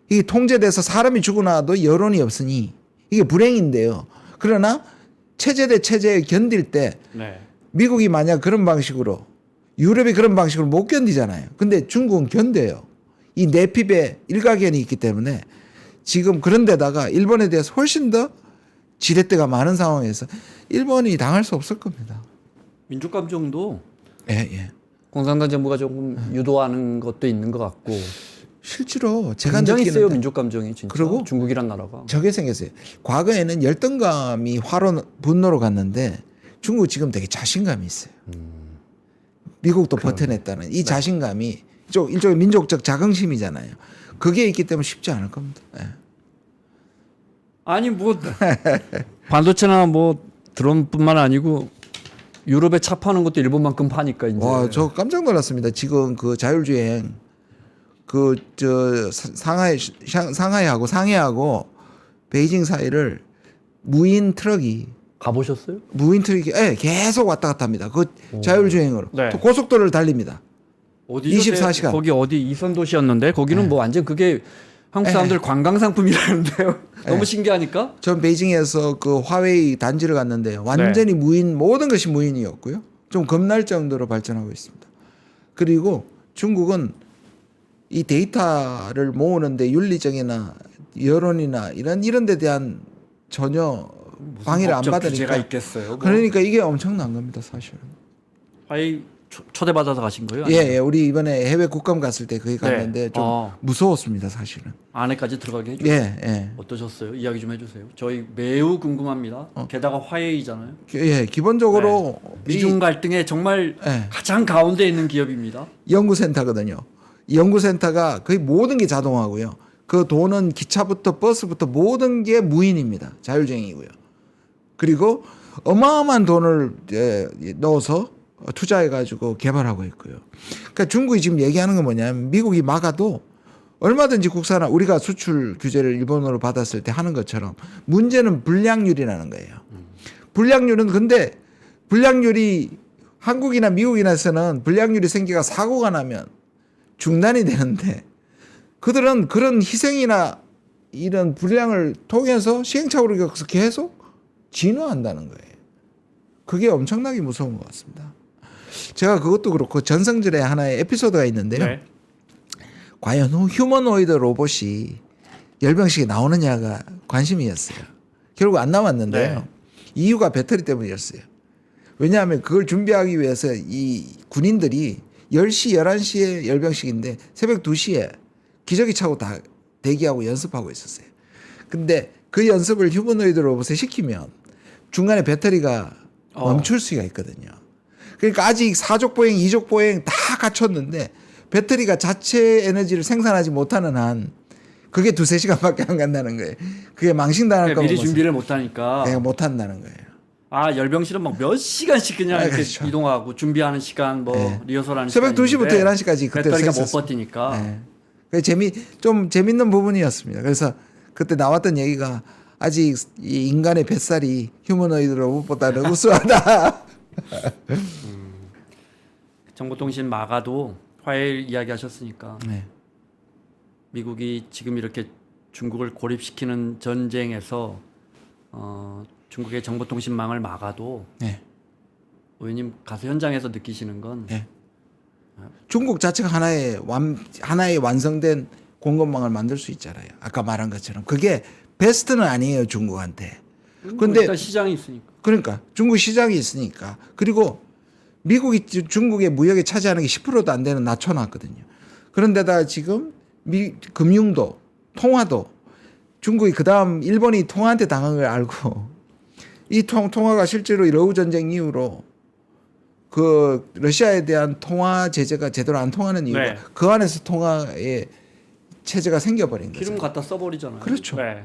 이게 통제돼서 사람이 죽어나도 여론이 없으니 이게 불행인데요. 그러나 체제 대 체제에 견딜 때 네. 미국이 만약 그런 방식으로 유럽이 그런 방식으로 못 견디잖아요. 근데 중국은 견뎌요. 이 내핍의 일가견이 있기 때문에 지금 그런 데다가 일본에 대해서 훨씬 더 지렛대가 많은 상황에서 일본이 당할 수 없을 겁니다. 민족 감정도 예. 공산당 정부가 조금 유도하는 것도 있는 것 같고 실제로 제가 굉장히 세요 느끼는데 민족 감정이 진짜. 그리고 중국이란 나라가. 저게 생겼어요. 과거에는 열등감이 분노로 갔는데 중국 지금 되게 자신감이 있어요. 미국도 버텨냈다는 이 자신감이 일종의 민족적 자긍심이잖아요. 그게 있기 때문에 쉽지 않을 겁니다. 예. 아니 뭐 반도체나 뭐 드론뿐만 아니고 유럽에 차 파는 것도 일본만큼 파니까 이제. 와, 저 깜짝 놀랐습니다. 지금 그 자율주행 상하이하고 상해하고 베이징 사이를 무인 트럭이 가보셨어요? 예, 계속 왔다 갔다 합니다. 그 자율주행으로 네. 또 고속도로를 달립니다. 어디죠? 24시간. 거기 어디 이선 도시였는데 거기는 뭐 완전 그게 한국 사람들 관광 상품이라는데요. 너무 신기하니까. 전 베이징에서 그 화웨이 단지를 갔는데 완전히 무인 모든 것이 무인이었고요. 좀 겁날 정도로 발전하고 있습니다. 그리고 중국은 이 데이터를 모으는데 윤리적이나 여론이나 이런 데 대한 전혀 방해를 안 규제가 받으니까 있겠어요. 뭐. 그러니까 이게 엄청난 겁니다, 사실은. 화웨이 초대받아서 가신 거예요? 예, 우리 이번에 해외 국감 갔을 때 거기 갔는데 좀 무서웠습니다, 사실은. 안에까지 들어가게 해주세요. 예. 어떠셨어요? 이야기 좀 해주세요. 저희 매우 궁금합니다. 게다가 화웨이잖아요. 예, 기본적으로 미중 갈등의 정말 예. 가장 가운데 있는 기업입니다. 연구센터거든요. 이 연구센터가 거의 모든 게 자동화고요. 그 돈은 기차부터 버스부터 모든 게 무인입니다. 자율주행이고요. 그리고 어마어마한 돈을 넣어서 투자해가지고 개발하고 있고요. 그러니까 중국이 지금 얘기하는 건 뭐냐면 미국이 막아도 얼마든지 국산화 우리가 수출 규제를 일본으로 받았을 때 하는 것처럼 문제는 불량률이라는 거예요. 불량률은 근데 불량률이 한국이나 미국이나서는 불량률이 생기가 사고가 나면 중단이 되는데 그들은 그런 희생이나 이런 불량을 통해서 시행착오를 겪어서 계속 진화한다는 거예요. 그게 엄청나게 무서운 것 같습니다. 제가 그것도 그렇고 전성절에 하나의 에피소드가 있는데요. 네. 과연 휴머노이드 로봇이 열병식에 나오느냐가 관심이었어요. 결국 안 나왔는데요. 네. 이유가 배터리 때문이었어요. 왜냐하면 그걸 준비하기 위해서 이 군인들이 10시, 11시에 열병식인데 새벽 2시에 기저귀 차고 다 대기하고 연습하고 있었어요. 근데 그 연습을 휴머노이드 로봇에 시키면 중간에 배터리가 멈출 수가 있거든요. 그러니까 아직 4족 보행, 2족 보행 다 갖췄는데 배터리가 자체 에너지를 생산하지 못하는 한 그게 2-3시간밖에 안 간다는 거예요. 그게 망신당할까 봐 미리 준비를 못하니까. 내가 못한다는 거예요. 아 열병실은 막 몇 시간씩 그냥 이렇게 그렇죠. 이동하고 준비하는 시간 뭐 리허설하는 새벽 시간 2시부터 11시까지 그때 배터리가 서 못 있었어요. 버티니까. 네. 좀 재밌는 부분이었습니다. 그래서 그때 나왔던 얘기가 아직 이 인간의 뱃살이 휴머노이드 로봇보다는 우수하다. 정보통신 마가도 화해를 이야기하셨으니까 네. 미국이 지금 이렇게 중국을 고립시키는 전쟁에서 중국의 정보통신망을 막아도 네. 의원님 가서 현장에서 느끼시는 건 네. 중국 자체가 하나의 완성된 공급망을 만들 수 있잖아요. 아까 말한 것처럼 그게 베스트는 아니에요 중국한테. 근데 일단 시장이 있으니까. 그러니까 중국 시장이 있으니까 그리고 미국이 중국의 무역에 차지하는 게 10%도 안 되는 낮춰놨거든요. 그런데다 지금 금융도 통화도 중국이 그다음 일본이 통화한테 당한 걸 알고 이 통화가 실제로 이 러우 전쟁 이후로 그 러시아에 대한 통화 제재가 제대로 안 통하는 이유가 네. 그 안에서 통화의 체제가 생겨버린 거죠. 기름 갖다 써버리잖아요. 그렇죠. 네.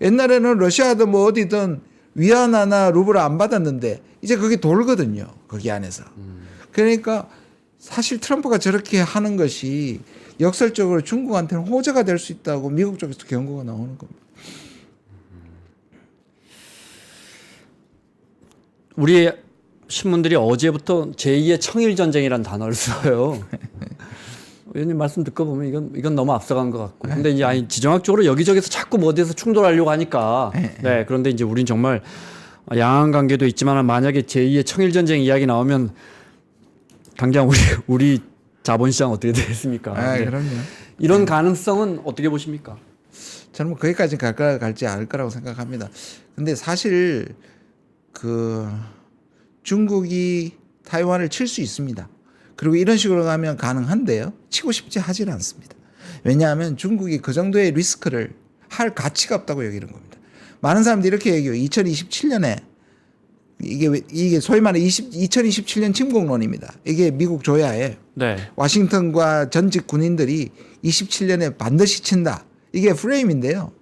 옛날에는 러시아든 뭐 어디든 위안화나 루블을 안 받았는데 이제 그게 돌거든요. 거기 안에서. 그러니까 사실 트럼프가 저렇게 하는 것이 역설적으로 중국한테는 호재가 될 수 있다고 미국 쪽에서 경고가 나오는 겁니다. 우리 신문들이 어제부터 제2의 청일전쟁이라는 단어를 써요. 의원님 말씀 듣고 보면 이건 너무 앞서간 것 같고. 근데 이제 아니 지정학적으로 여기저기서 자꾸 뭐 어디서 충돌하려고 하니까. 네. 그런데 이제 우린 정말 양안 관계도 있지만 만약에 제2의 청일전쟁 이야기 나오면 당장 우리 자본시장 어떻게 되겠습니까? 그럼요. 이런 가능성은 어떻게 보십니까? 저는 뭐 거기까지 갈지 않을 거라고 생각합니다. 근데 사실 그 중국이 타이완을 칠 수 있습니다. 그리고 이런 식으로 가면 가능한데요. 치고 싶지 하지는 않습니다. 왜냐하면 중국이 그 정도의 리스크를 할 가치가 없다고 여기는 겁니다. 많은 사람들이 이렇게 얘기해요. 2027년에 이게 소위 말하는 2027년 침공론입니다. 이게 미국 조야에 네. 와싱턴과 전직 군인들이 27년에 반드시 친다. 이게 프레임인데요.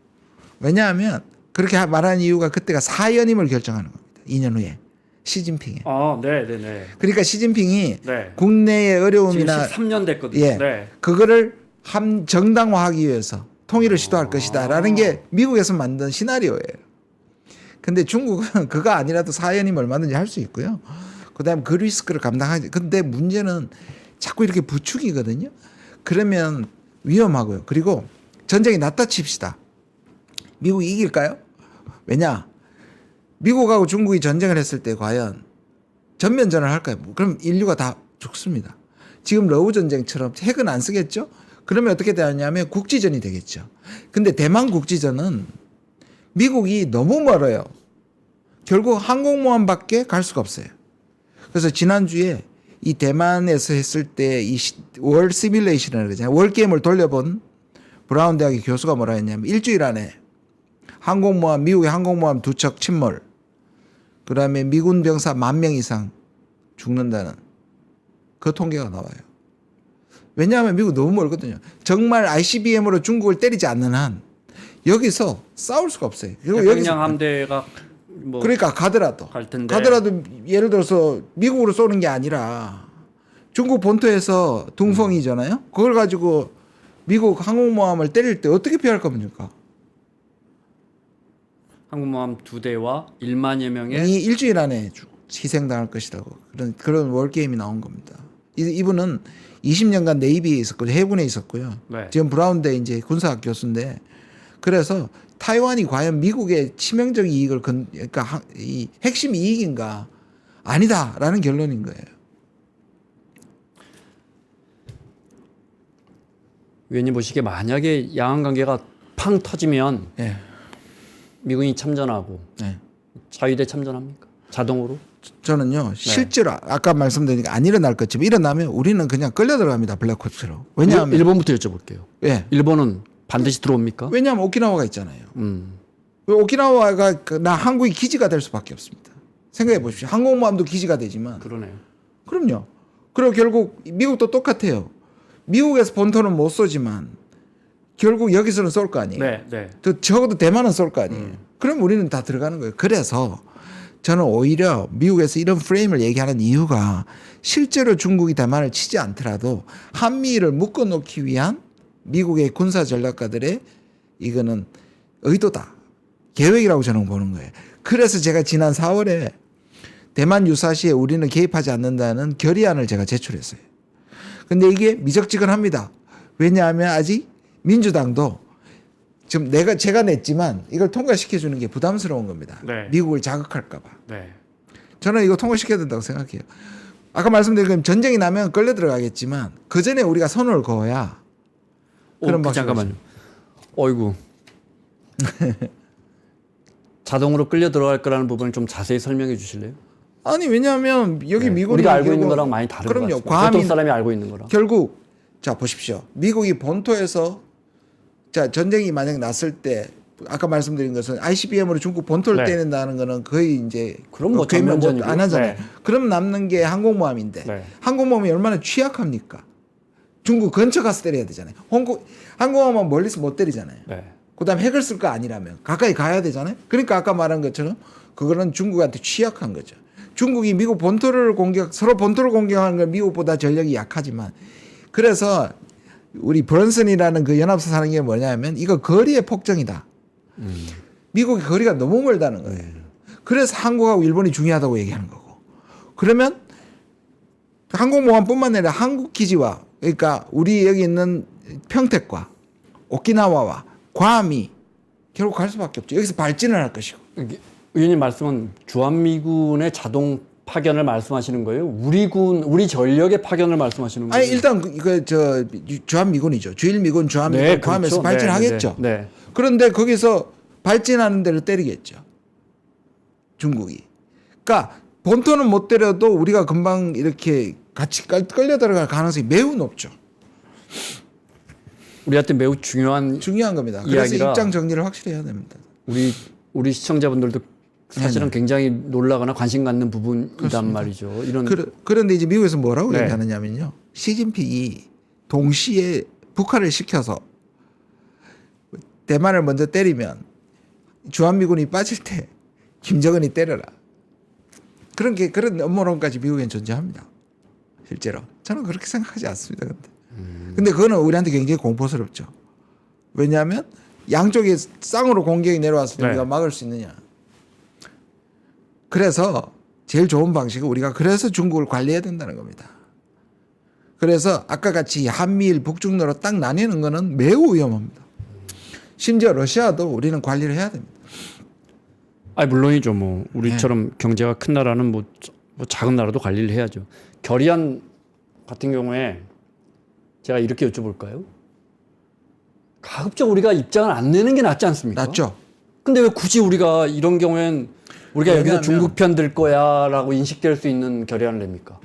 왜냐하면 그렇게 말하는 이유가 그때가 사연임을 결정하는 겁니다. 2년 후에. 시진핑이. 네네네. 그러니까 시진핑이 네. 국내의 지금 어려움이나 13년 됐거든요. 예, 네. 그거를 정당화하기 위해서 통일을 시도할 것이다라는 게 미국에서 만든 시나리오예요. 근데 중국은 그거 아니라도 사연이면 얼마든지 할 수 있고요. 그다음에 그 리스크를 감당하지. 근데 문제는 자꾸 이렇게 부추기거든요. 그러면 위험하고요. 그리고 전쟁이 났다 칩시다. 미국이 이길까요? 왜냐? 미국하고 중국이 전쟁을 했을 때 과연 전면전을 할까요? 그럼 인류가 다 죽습니다. 지금 러우 전쟁처럼 핵은 안 쓰겠죠? 그러면 어떻게 되냐면 국지전이 되겠죠. 근데 대만 국지전은 미국이 너무 멀어요. 결국 항공모함밖에 갈 수가 없어요. 그래서 지난주에 이 대만에서 했을 때 이 월 시뮬레이션을 그러잖아요. 월 게임을 돌려본 브라운 대학의 교수가 뭐라 했냐면 일주일 안에 항공모함, 미국의 항공모함 2척 침몰, 그다음에 미군 병사 10,000명 이상 죽는다는 그 통계가 나와요. 왜냐하면 미국 너무 멀거든요. 정말 ICBM으로 중국을 때리지 않는 한 여기서 싸울 수가 없어요. 그리고 태평양 함대가 뭐 그러니까 가더라도 예를 들어서 미국으로 쏘는 게 아니라 중국 본토에서 둥펑이잖아요. 그걸 가지고 미국 항공모함을 때릴 때 어떻게 피할 겁니까? 항공모함 2대와 1만여 명의 이 일주일 안에 희생당할 것이라고 그런 월게임이 나온 겁니다. 이분은 20년간 네이비에 있었고 해군에 있었고요. 네. 지금 브라운대 이제 군사학 교수인데 그래서 타이완이 과연 미국의 치명적 이익을 그러니까 이 핵심 이익인가 아니다라는 결론인 거예요. 위원님 보시기에 만약에 양안 관계가 팡 터지면 예. 미군이 참전하고 네. 자위대 참전합니까? 자동으로? 저는요 실제로 아까 말씀드린 안 일어날 것처럼 일어나면 우리는 그냥 끌려 들어갑니다. 블랙호스로. 왜냐하면 일본부터 여쭤볼게요. 예. 일본은 반드시 들어옵니까? 왜냐하면 오키나와가 있잖아요. 왜 오키나와가 나 한국이 기지가 될 수밖에 없습니다. 생각해 보십시오. 항공모함도 기지가 되지만. 그러네요. 그럼요. 그리고 결국 미국도 똑같아요. 미국에서 본토는 못 쏘지만 결국 여기서는 쏠 거 아니에요. 네, 네. 또 적어도 대만은 쏠 거 아니에요. 그럼 우리는 다 들어가는 거예요. 그래서 저는 오히려 미국에서 이런 프레임을 얘기하는 이유가 실제로 중국이 대만을 치지 않더라도 한미를 묶어놓기 위한 미국의 군사 전략가들의 이거는 의도다. 계획이라고 저는 보는 거예요. 그래서 제가 지난 4월에 대만 유사시에 우리는 개입하지 않는다는 결의안을 제가 제출했어요. 근데 이게 미적지근합니다. 왜냐하면 아직 민주당도 지금 제가 냈지만 이걸 통과시켜 주는 게 부담스러운 겁니다. 네. 미국을 자극할까 봐. 네. 저는 이거 통과시켜야 된다고 생각해요. 아까 말씀드린 것처럼 전쟁이 나면 끌려 들어가겠지만 그 전에 우리가 선을 그어야 그런 방식으로. 잠깐만요. 어이구. 자동으로 끌려 들어갈 거라는 부분을 좀 자세히 설명해 주실래요? 아니 왜냐하면 여기 미국이 우리가 알고 있는 거랑 많이 다른 것 그럼요. 같습니다. 보통 사람이 알고 있는 거랑. 결국 자 보십시오. 미국이 본토에서 자 전쟁이 만약 났을 때 아까 말씀드린 것은 ICBM으로 중국 본토를 네. 때린다는 거는 거의 이제 그럼 뭐 괴멸 전면전이고. 안 하잖아요. 네. 그럼 남는 게 항공모함인데 네. 항공모함이 얼마나 취약합니까? 중국 근처 가서 때려야 되잖아요. 항공모함은 멀리서 못 때리잖아요. 네. 그다음 핵을 쓸 거 아니라면 가까이 가야 되잖아요. 그러니까 아까 말한 것처럼 그거는 중국한테 취약한 거죠. 중국이 미국 본토를 서로 본토를 공격하는 건 미국보다 전력이 약하지만 그래서 우리 브런슨이라는 그 연합사 사는 게 뭐냐면 이거 거리의 폭정이다. 미국이 거리가 너무 멀다는 거예요. 그래서 한국하고 일본이 중요하다고 얘기하는 거고. 그러면 항공모함뿐만 아니라 한국 기지와 그러니까 우리 여기 있는 평택과 오키나와와 괌이 결국 갈 수밖에 없죠. 여기서 발진을 할 것이고. 의원님 말씀은 주한미군의 자동 파견을 말씀하시는 거예요? 우리 전력의 파견을 말씀하시는 거예요? 아니 일단 저 주한미군이죠. 주일미군, 주한미군 네, 괌에서 그렇죠. 발진하겠죠. 네, 네. 그런데 거기서 발진하는 데를 때리겠죠. 중국이. 그러니까 본토는 못 때려도 우리가 금방 이렇게 같이 끌려 들어갈 가능성이 매우 높죠. 우리한테 매우 중요한 중요한 겁니다. 그래서 이야기라 입장 정리를 확실히 해야 됩니다. 우리 시청자분들도 사실은 굉장히 놀라거나 관심 갖는 부분이란 그렇습니다. 말이죠. 이런 그런데 이제 미국에서 뭐라고 네. 얘기하느냐면요. 시진핑이 동시에 북한을 시켜서 대만을 먼저 때리면 주한미군이 빠질 때 김정은이 때려라. 그런 음모론까지 미국엔 존재합니다. 실제로 저는 그렇게 생각하지 않습니다. 근데 그거는 우리한테 굉장히 공포스럽죠. 왜냐하면 양쪽에 쌍으로 공격이 내려왔을 때 네. 우리가 막을 수 있느냐. 그래서 제일 좋은 방식은 우리가 그래서 중국을 관리해야 된다는 겁니다. 그래서 아까 같이 한미일 북중로로 딱 나뉘는 거는 매우 위험합니다. 심지어 러시아도 우리는 관리를 해야 됩니다. 아, 물론이죠. 뭐 우리처럼 경제가 큰 나라는 뭐 작은 나라도 관리를 해야죠. 결의안 같은 경우에 제가 이렇게 여쭤볼까요? 가급적 우리가 입장을 안 내는 게 낫지 않습니까? 낫죠. 근데 왜 굳이 우리가 이런 경우엔 우리가 여기서 왜냐하면- 중국 편 들 거야라고 인식될 수 있는 결의안을 냅니까?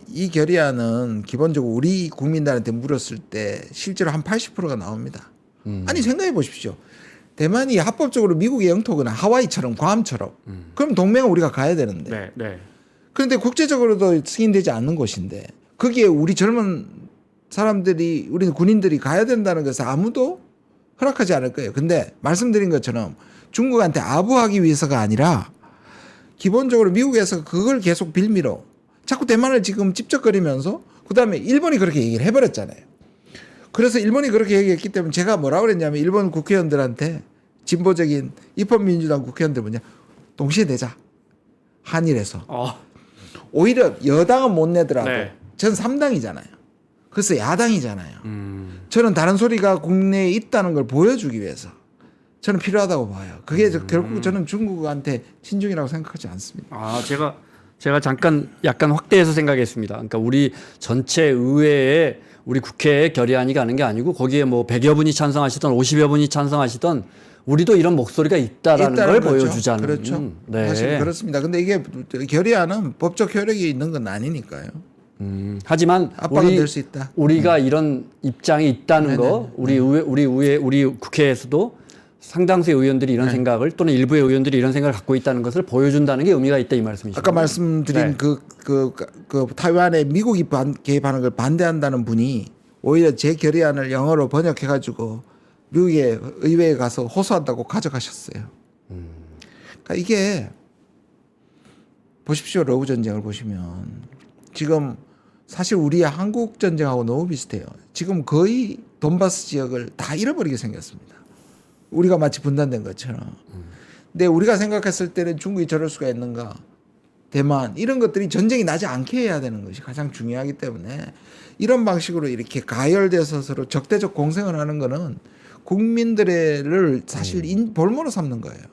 이 결의안은 기본적으로 우리 국민들한테 물었을 때 실제로 한 80%가 나옵니다. 아니 생각해 보십시오. 대만이 합법적으로 미국의 영토거나 하와이처럼 괌처럼 그럼 동맹은 우리가 가야 되는데 네. 그런데 국제적으로도 승인되지 않는 곳인데 거기에 우리 젊은 사람들이 우리 군인들이 가야 된다는 것을 아무도 허락하지 않을 거예요. 근데 말씀드린 것처럼 중국한테 아부하기 위해서가 아니라 기본적으로 미국에서 그걸 계속 빌미로 자꾸 대만을 지금 찝쩍거리면서 그다음에 일본이 그렇게 얘기를 해버렸잖아요. 그래서 일본이 그렇게 얘기했기 때문에 제가 뭐라고 그랬냐면 일본 국회의원들한테 진보적인 입헌민주당 국회의원들 뭐냐 동시에 내자 한일에서 오히려 여당은 못 내더라도 네. 전 3당이잖아요. 그래서 야당이잖아요. 저는 다른 소리가 국내에 있다는 걸 보여주기 위해서 저는 필요하다고 봐요. 그게 결국 저는 중국한테 친중이라고 생각하지 않습니다. 제가 잠깐 약간 확대해서 생각했습니다. 그러니까 우리 전체 의회에 우리 국회에 결의안이 가는 게 아니고 거기에 뭐 100여 분이 찬성하시던 50여 분이 찬성하시던 우리도 이런 목소리가 있다라는 걸 거죠. 보여주자는. 그렇죠. 네. 사실 그렇습니다. 근데 이게 결의안은 법적 효력이 있는 건 아니니까요. 하지만 압박은 될 수 있다. 우리가 이런 입장이 있다는 거, 우리 국회에서도 상당수의 의원들이 이런 생각을 또는 일부의 의원들이 이런 생각을 갖고 있다는 것을 보여준다는 게 의미가 있다 이 말씀이시죠. 아까 말씀드린 네. 그 타이완에 미국이 개입하는 걸 반대한다는 분이 오히려 제 결의안을 영어로 번역해 가지고 미국의 의회에 가서 호소한다고 가져가셨어요. 그러니까 이게 보십시오. 러우 전쟁을 보시면 지금 사실 우리의 한국 전쟁하고 너무 비슷해요. 지금 거의 돈바스 지역을 다 잃어버리게 생겼습니다. 우리가 마치 분단된 것처럼. 근데 우리가 생각했을 때는 중국이 저럴 수가 있는가? 대만 이런 것들이 전쟁이 나지 않게 해야 되는 것이 가장 중요하기 때문에 이런 방식으로 이렇게 가열돼서 서로 적대적 공생을 하는 거는 국민들을 사실 볼모로 삼는 거예요.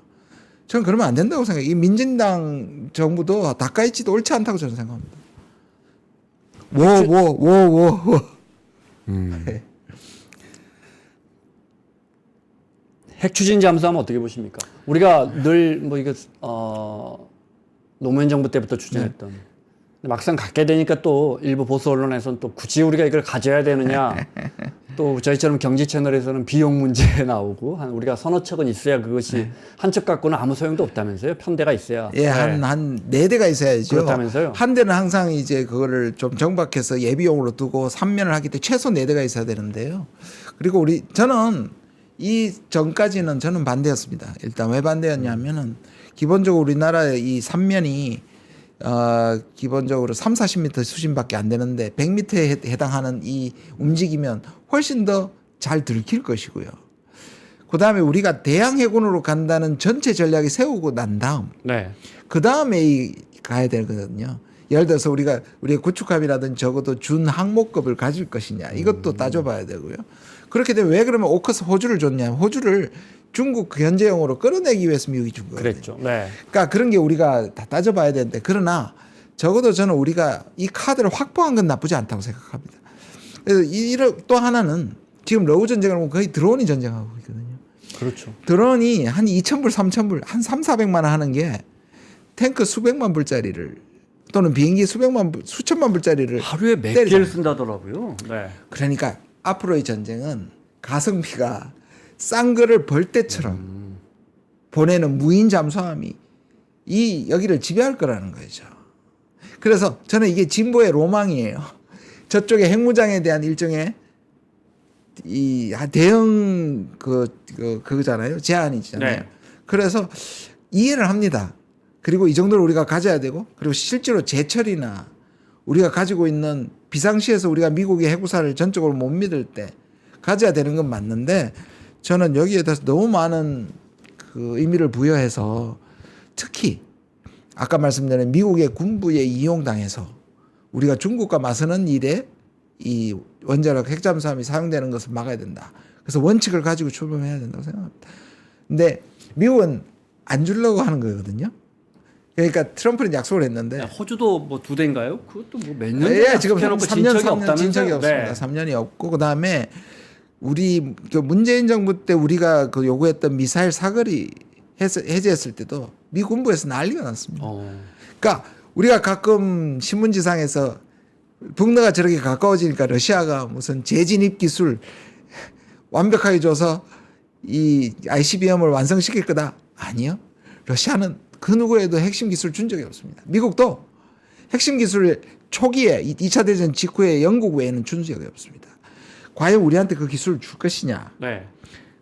저는 그러면 안 된다고 생각해요. 이 민진당 정부도 다까이치도 옳지 않다고 저는 생각합니다. 네. 핵 추진 잠수함은 어떻게 보십니까? 우리가 늘 뭐 이거 노무현 정부 때부터 추진했던. 근데 막상 갖게 되니까 또 일부 보수 언론에서는 또 굳이 우리가 이걸 가져야 되느냐. 또 저희처럼 경제 채널에서는 비용 문제 나오고 우리가 서너 척은 있어야 그것이 한 척 갖고는 아무 소용도 없다면서요. 편대가 있어야. 예, 한 네 대가 있어야죠. 그렇다면서요? 한 대는 항상 이제 그거를 좀 정박해서 예비용으로 두고 3면을 하기 때문에 최소 네 대가 있어야 되는데요. 그리고 저는 이 전까지는 저는 반대였습니다. 일단 왜 반대였냐면은 기본적으로 우리나라의 이 3면이 기본적으로 3, 40m 수심밖에 안 되는데 100m에 해당하는 이 움직이면 훨씬 더 잘 들킬 것이고요. 그다음에 우리가 대양 해군으로 간다는 전체 전략이 세우고 난 다음 네. 그다음에 가야 되거든요. 예를 들어서 우리가 우리의 구축함이라든지 적어도 준 항목급을 가질 것이냐 이것도 따져봐야 되고요. 그렇게 되면 왜 그러면 오커스 호주를 줬냐? 호주를 중국 견제용으로 끌어내기 위해서 미국이 준 거예요. 그랬죠. 네. 그러니까 그런 게 우리가 다 따져봐야 되는데 그러나 적어도 저는 우리가 이 카드를 확보한 건 나쁘지 않다고 생각합니다. 그래서 또 하나는 지금 러우 전쟁을 보면 거의 드론이 전쟁하고 있거든요. 그렇죠. 드론이 한 2,000불, 3,000불, 한 3, 400만 원 하는 게 탱크 수백만 불짜리를 또는 비행기 수천만 불짜리를 하루에 몇 때리잖아요. 개를 쓴다더라고요. 네. 그러니까 앞으로의 전쟁은 가성비가 싼 거를 벌떼처럼 보내는 무인 잠수함이 여기를 지배할 거라는 거죠. 그래서 저는 이게 진보의 로망이에요. 저쪽에 핵무장에 대한 일종의 이 대응 그거잖아요. 제한이잖아요. 네. 그래서 이해를 합니다. 그리고 이 정도를 우리가 가져야 되고 그리고 실제로 제철이나 우리가 가지고 있는 비상시에서 우리가 미국의 해구사를 전적으로 못 믿을 때 가져야 되는 건 맞는데 저는 여기에 대해서 너무 많은 그 의미를 부여해서 특히 아까 말씀드린 미국의 군부에 이용당해서 우리가 중국과 맞서는 일에 이 원자력 핵잠수함이 사용되는 것을 막아야 된다. 그래서 원칙을 가지고 출범해야 된다고 생각합니다. 근데 미국은 안 주려고 하는 거거든요. 그러니까 트럼프는 약속을 했는데 호주도 뭐 2대인가요? 그것도 뭐 몇 년 예, 지금 해놓고 3년 진 적이 없습니다. 네. 3년이 없고 그다음에 우리 그 문재인 정부 때 우리가 그 요구했던 미사일 사거리 해제했을 때도 미 군부에서 난리가 났습니다. 그러니까 우리가 가끔 신문지상에서 북러가 저렇게 가까워지니까 러시아가 무슨 재진입 기술 완벽하게 줘서 이 ICBM을 완성시킬 거다. 아니요. 러시아는 그 누구에도 핵심 기술 준 적이 없습니다. 미국도 핵심 기술 초기에 2차 대전 직후에 영국 외에는 준 적이 없습니다. 과연 우리한테 그 기술을 줄 것이냐. 네.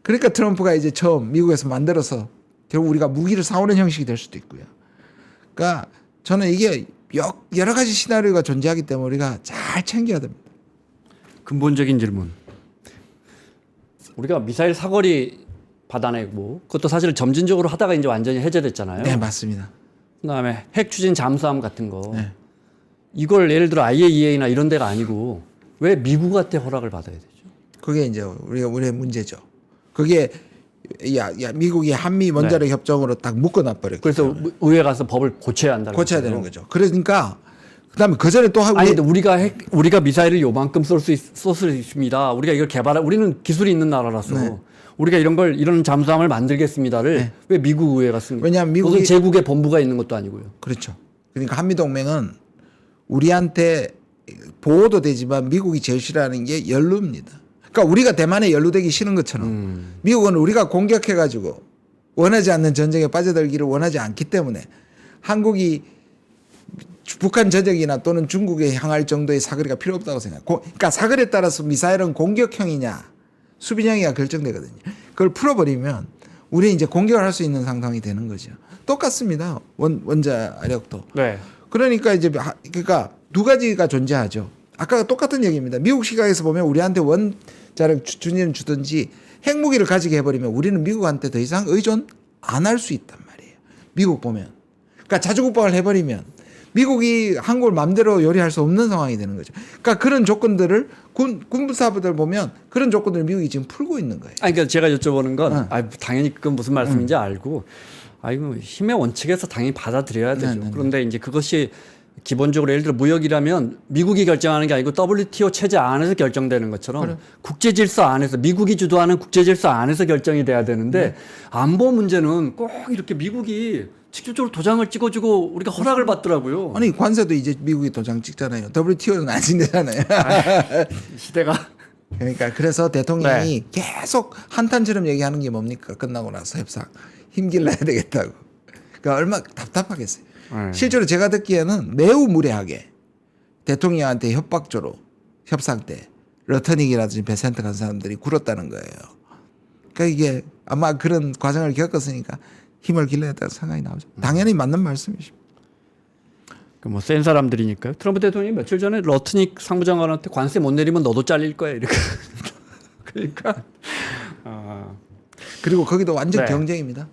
그러니까 트럼프가 이제 처음 미국에서 만들어서 결국 우리가 무기를 사오는 형식이 될 수도 있고요. 그러니까 저는 이게 여러 가지 시나리오가 존재하기 때문에 우리가 잘 챙겨야 됩니다. 근본적인 질문. 우리가 미사일 사거리 받아내고 그것도 사실 점진적으로 하다가 이제 완전히 해제됐잖아요. 네, 맞습니다. 그다음에 핵 추진 잠수함 같은 거. 네. 이걸 예를 들어 IAEA나 이런 데가 아니고 왜 미국한테 허락을 받아야 되죠? 그게 이제 우리의 문제죠. 그게 미국이 한미 원자력 협정으로 딱 묶어놔 버렸고. 그래서 의회 가서 법을 고쳐야 한다. 고쳐야 되는 거죠. 그러니까 그다음에 그 전에 또 하고 아니 근데 우리가 미사일을 요만큼 쏠 수 있습니다. 우리가 이걸 우리는 기술이 있는 나라라서 네. 우리가 이런 잠수함을 만들겠습니다를 네. 왜 미국 의회가 씁니까? 왜냐하면 미국이 무슨 제국의 본부가 있는 것도 아니고요. 그렇죠. 그러니까 한미 동맹은 우리한테 보호도 되지만 미국이 제일 싫어하는 게 연루입니다. 그러니까 우리가 대만에 연루되기 싫은 것처럼 미국은 우리가 공격해가지고 원하지 않는 전쟁에 빠져들기를 원하지 않기 때문에 한국이 북한 전역이나 또는 중국에 향할 정도의 사거리가 필요 없다고 생각해요. 그러니까 사거리에 따라서 미사일은 공격형이냐 수비형이냐 결정되거든요. 그걸 풀어버리면 우리 이제 공격을 할 수 있는 상황이 되는 거죠. 똑같습니다. 원자력도. 네. 그러니까 이제 그러니까 두 가지가 존재하죠. 아까 똑같은 얘기입니다. 미국 시각에서 보면 우리한테 원자력 주는 주든지 핵무기를 가지게 해버리면 우리는 미국한테 더 이상 의존 안 할 수 있단 말이에요. 미국 보면. 그러니까 자주국방을 해버리면 미국이 한국을 마음대로 요리할 수 없는 상황이 되는 거죠. 그러니까 그런 조건들을 군부사부들 보면 그런 조건들을 미국이 지금 풀고 있는 거예요. 아니 그러니까 제가 여쭤보는 건 당연히 그건 무슨 말씀인지 알고 힘의 원칙에서 당연히 받아들여야 되죠. 그런데 이제 그것이 기본적으로 예를 들어 무역이라면 미국이 결정하는 게 아니고 WTO 체제 안에서 결정되는 것처럼 국제 질서 안에서 미국이 주도하는 국제 질서 안에서 결정이 돼야 되는데 안보 문제는 꼭 이렇게 미국이 직접적으로 도장을 찍어주고 우리가 허락을 받더라고요. 아니 관세도 이제 미국이 도장 찍잖아요. WTO는 안 찍잖아요. 시대가. 그러니까 그래서 대통령이 계속 한탄처럼 얘기하는 게 뭡니까? 끝나고 나서 협상 힘길러야 되겠다고. 그러니까 얼마나 답답하겠어요. 실제로 제가 듣기에는 매우 무례하게 대통령한테 협박조로 협상 때 러터닉이라든지 베센트 같은 사람들이 굴었다는 거예요. 그러니까 이게 아마 그런 과정을 겪었으니까 힘을 길러야 된다는 생각이 나오죠. 당연히 맞는 말씀이십니다. 뭐 센 사람들이니까요. 트럼프 대통령이 며칠 전에 러트닉 상무장관한테 관세 못 내리면 너도 잘릴 거야 이렇게. 그러니까 그리고 거기도 완전 네. 경쟁입니다.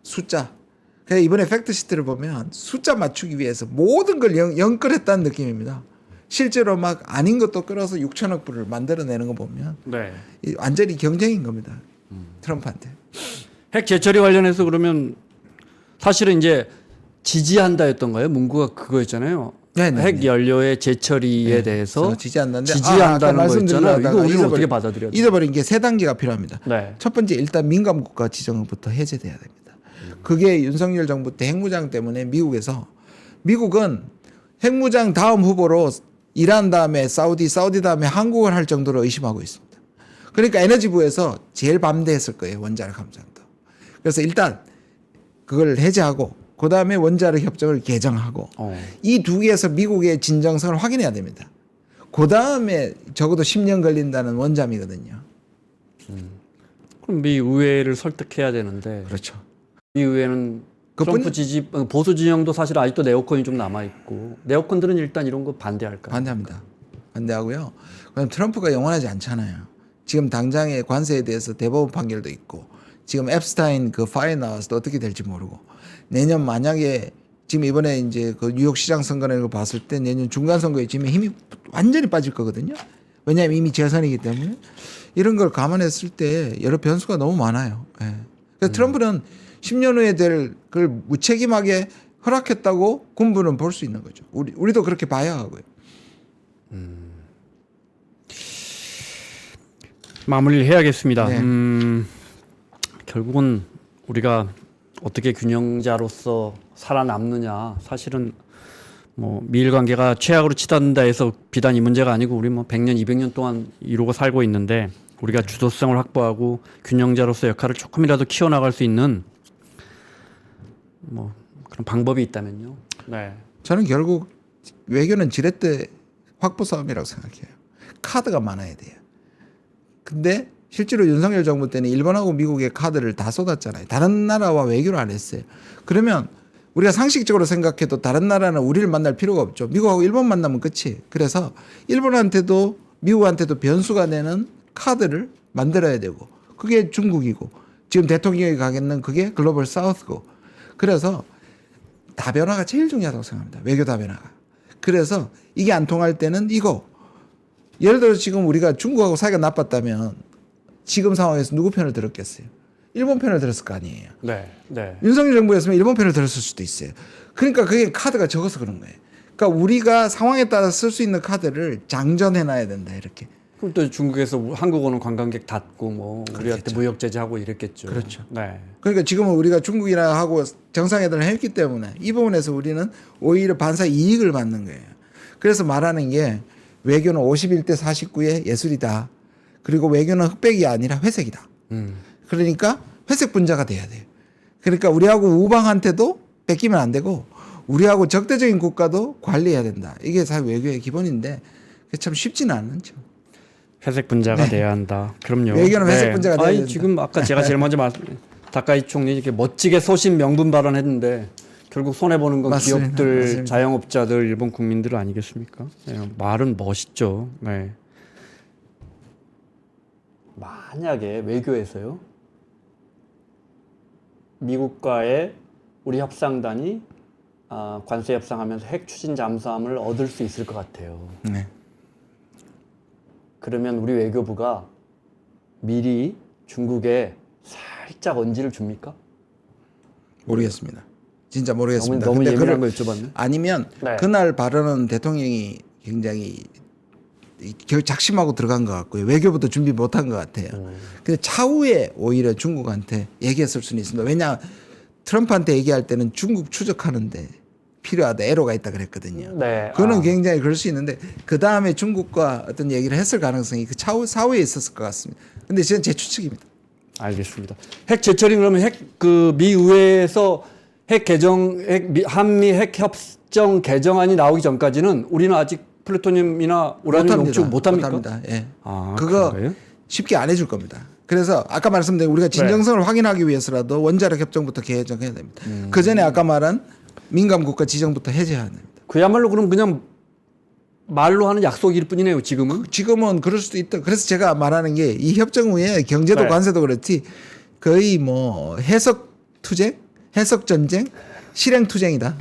숫자. 그래서 이번에 팩트시트를 보면 숫자 맞추기 위해서 모든 걸 연끌했다는 느낌입니다. 실제로 막 아닌 것도 끌어서 6천억 불을 만들어내는 거 보면 완전히 경쟁인 겁니다. 트럼프한테. 핵 재처리 관련해서 그러면 사실은 이제 지지한다였던가요? 문구가 그거였잖아요. 핵 연료의 재처리에 대해서 지지한다는 거 있잖아요. 이거 우리는 어떻게 받아들여야 돼요? 잊어버린 게 세 단계가 필요합니다. 첫 번째 일단 민감 국가 지정부터 해제돼야 됩니다. 그게 윤석열 정부 때 핵무장 때문에 미국은 핵무장 다음 후보로 이란 다음에 사우디 다음에 한국을 할 정도로 의심하고 있습니다. 그러니까 에너지부에서 제일 반대했을 거예요. 원자력 함정도. 그래서 일단 그걸 해제하고 그 다음에 원자력 협정을 개정하고 이 두 개에서 미국의 진정성을 확인해야 됩니다. 그 다음에 적어도 10년 걸린다는 원잠이거든요. 그럼 미 의회를 설득해야 되는데. 그렇죠. 미 의회는 트럼프 지지 보수 진영도 사실 아직도 네오콘이 좀 남아 있고 네오콘들은 일단 이런 거 반대할까요? 반대합니다. 반대하고요. 그럼 트럼프가 영원하지 않잖아요. 지금 당장의 관세에 대해서 대법원 판결도 있고 지금 앱스타인 그 파일 나와서 어떻게 될지 모르고 내년 만약에 지금 이번에 이제 그 뉴욕시장 선거를 봤을 때 내년 중간 선거에 지금 힘이 완전히 빠질 거거든요. 왜냐하면 이미 재선이기 때문에 이런 걸 감안했을 때 여러 변수가 너무 많아요. 예. 그래서 트럼프는 10년 후에 될 그걸 무책임하게 허락했다고 군부는 볼 수 있는 거죠. 우리도 그렇게 봐야 하고요. 마무리를 해야겠습니다. 네. 결국은 우리가 어떻게 균형자로서 살아남느냐. 사실은 뭐 미일 관계가 최악으로 치닫는다 해서 비단 이 문제가 아니고 우리 뭐 100년, 200년 동안 이루고 살고 있는데 우리가 주도성을 확보하고 균형자로서 역할을 조금이라도 키워나갈 수 있는 뭐 그런 방법이 있다면요. 네. 저는 결국 외교는 지렛대 확보 싸움이라고 생각해요. 카드가 많아야 돼요. 근데 실제로 윤석열 정부 때는 일본하고 미국의 카드를 다 쏟았잖아요. 다른 나라와 외교를 안 했어요. 그러면 우리가 상식적으로 생각해도 다른 나라는 우리를 만날 필요가 없죠. 미국하고 일본 만나면 끝이에요. 그래서 일본한테도 미국한테도 변수가 되는 카드를 만들어야 되고 그게 중국이고 지금 대통령이 가겠는 그게 글로벌 사우스고 그래서 다변화가 제일 중요하다고 생각합니다. 외교 다변화가. 그래서 이게 안 통할 때는 이거 예를 들어 지금 우리가 중국하고 사이가 나빴다면 지금 상황에서 누구 편을 들었겠어요? 일본 편을 들었을 거 아니에요. 네. 네. 윤석열 정부였으면 일본 편을 들었을 수도 있어요. 그러니까 그게 카드가 적어서 그런 거예요. 그러니까 우리가 상황에 따라 쓸 수 있는 카드를 장전해놔야 된다 이렇게. 그럼 또 중국에서 한국 오는 관광객 닫고 뭐 우리한테 그렇겠죠. 무역 제재하고 이랬겠죠. 그렇죠. 네. 그러니까 지금은 우리가 중국이나 하고 정상회담을 했기 때문에 이 부분에서 우리는 오히려 반사 이익을 받는 거예요. 그래서 말하는 게 외교는 51대 49의 예술이다. 그리고 외교는 흑백이 아니라 회색이다. 그러니까 회색 분자가 돼야 돼요. 그러니까 우리하고 우방한테도 뺏기면 안 되고 우리하고 적대적인 국가도 관리해야 된다. 이게 사실 외교의 기본인데 그게 참 쉽지는 않죠. 회색 분자가 돼야 한다. 그럼요. 외교는 회색 분자가 돼야 된다. 지금 아까 제가 제일 먼저 다카이 총리 이렇게 멋지게 소신 명분 발언했는데 결국 손해 보는 건 맞습니다. 기업들, 맞습니다. 자영업자들, 일본 국민들 아니겠습니까? 네, 말은 멋있죠. 네. 만약에 외교에서요 미국과의 우리 협상단이 관세 협상하면서 핵 추진 잠수함을 얻을 수 있을 것 같아요. 네. 그러면 우리 외교부가 미리 중국에 살짝 언지를 줍니까? 모르겠습니다. 진짜 모르겠습니다. 너무 근데 예민한 거 여쭤봤네. 아니면 네. 그날 발언은 대통령이 굉장히 작심하고 들어간 것 같고요. 외교부도 준비 못한 것 같아요. 근데 차후에 오히려 중국한테 얘기했을 수는 있습니다. 왜냐 트럼프한테 얘기할 때는 중국 추적하는데 필요하다 애로가 있다 그랬거든요. 네. 그거는 굉장히 그럴 수 있는데 그 다음에 중국과 어떤 얘기를 했을 가능성이 그 사후에 있었을 것 같습니다. 근데 저는 제 추측입니다. 알겠습니다. 핵 제철이 그러면 미 의회에서 한미 핵 협정 개정안이 나오기 전까지는 우리는 아직 플루토늄이나 우라늄 농축 못합니까? 못합니다. 예. 그거 쉽게 안 해줄 겁니다. 그래서 아까 말씀드린 우리가 진정성을 확인하기 위해서라도 원자력 협정부터 개정해야 됩니다. 그 전에 아까 말한 민감 국가 지정부터 해제해야 됩니다. 그야말로 그냥 말로 하는 약속일 뿐이네요. 지금은 그럴 수도 있다. 그래서 제가 말하는 게 이 협정 후에 경제도 관세도 그렇지 거의 뭐 해석 투쟁, 해석 전쟁, 실행 투쟁이다.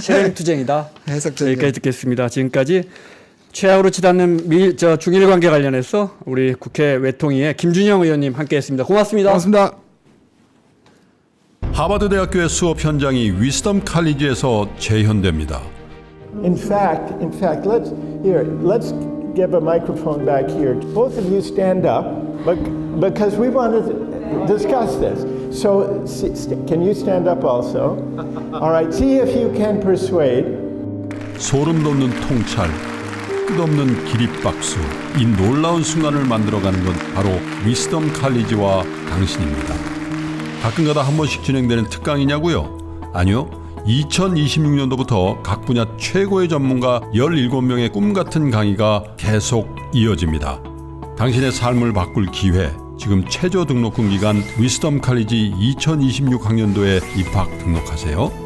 실행 투쟁이다. 해석 전쟁. 여기까지 듣겠습니다. 지금까지 최악으로 치닫는 중일 관계 관련해서 우리 국회 외통위의 김준영 의원님 함께했습니다. 고맙습니다. 고맙습니다. 하버드 대학교의 수업 현장이 위스덤 칼리지에서 재현됩니다. In fact, let's give a microphone back here. Both of you stand up, but because we want to discuss this. So, can you stand up also? All right. See if you can persuade. 소름 돋는 통찰, 끝없는 기립박수, 이 놀라운 순간을 만들어가는 건 바로 위스덤 칼리지와 당신입니다. 가끔가다 한 번씩 진행되는 특강이냐고요? 아니요. 2026년도부터 각 분야 최고의 전문가 17명의 꿈같은 강의가 계속 이어집니다. 당신의 삶을 바꿀 기회, 지금 최저 등록금 기간 위스덤 칼리지 2026 학년도에 입학 등록하세요.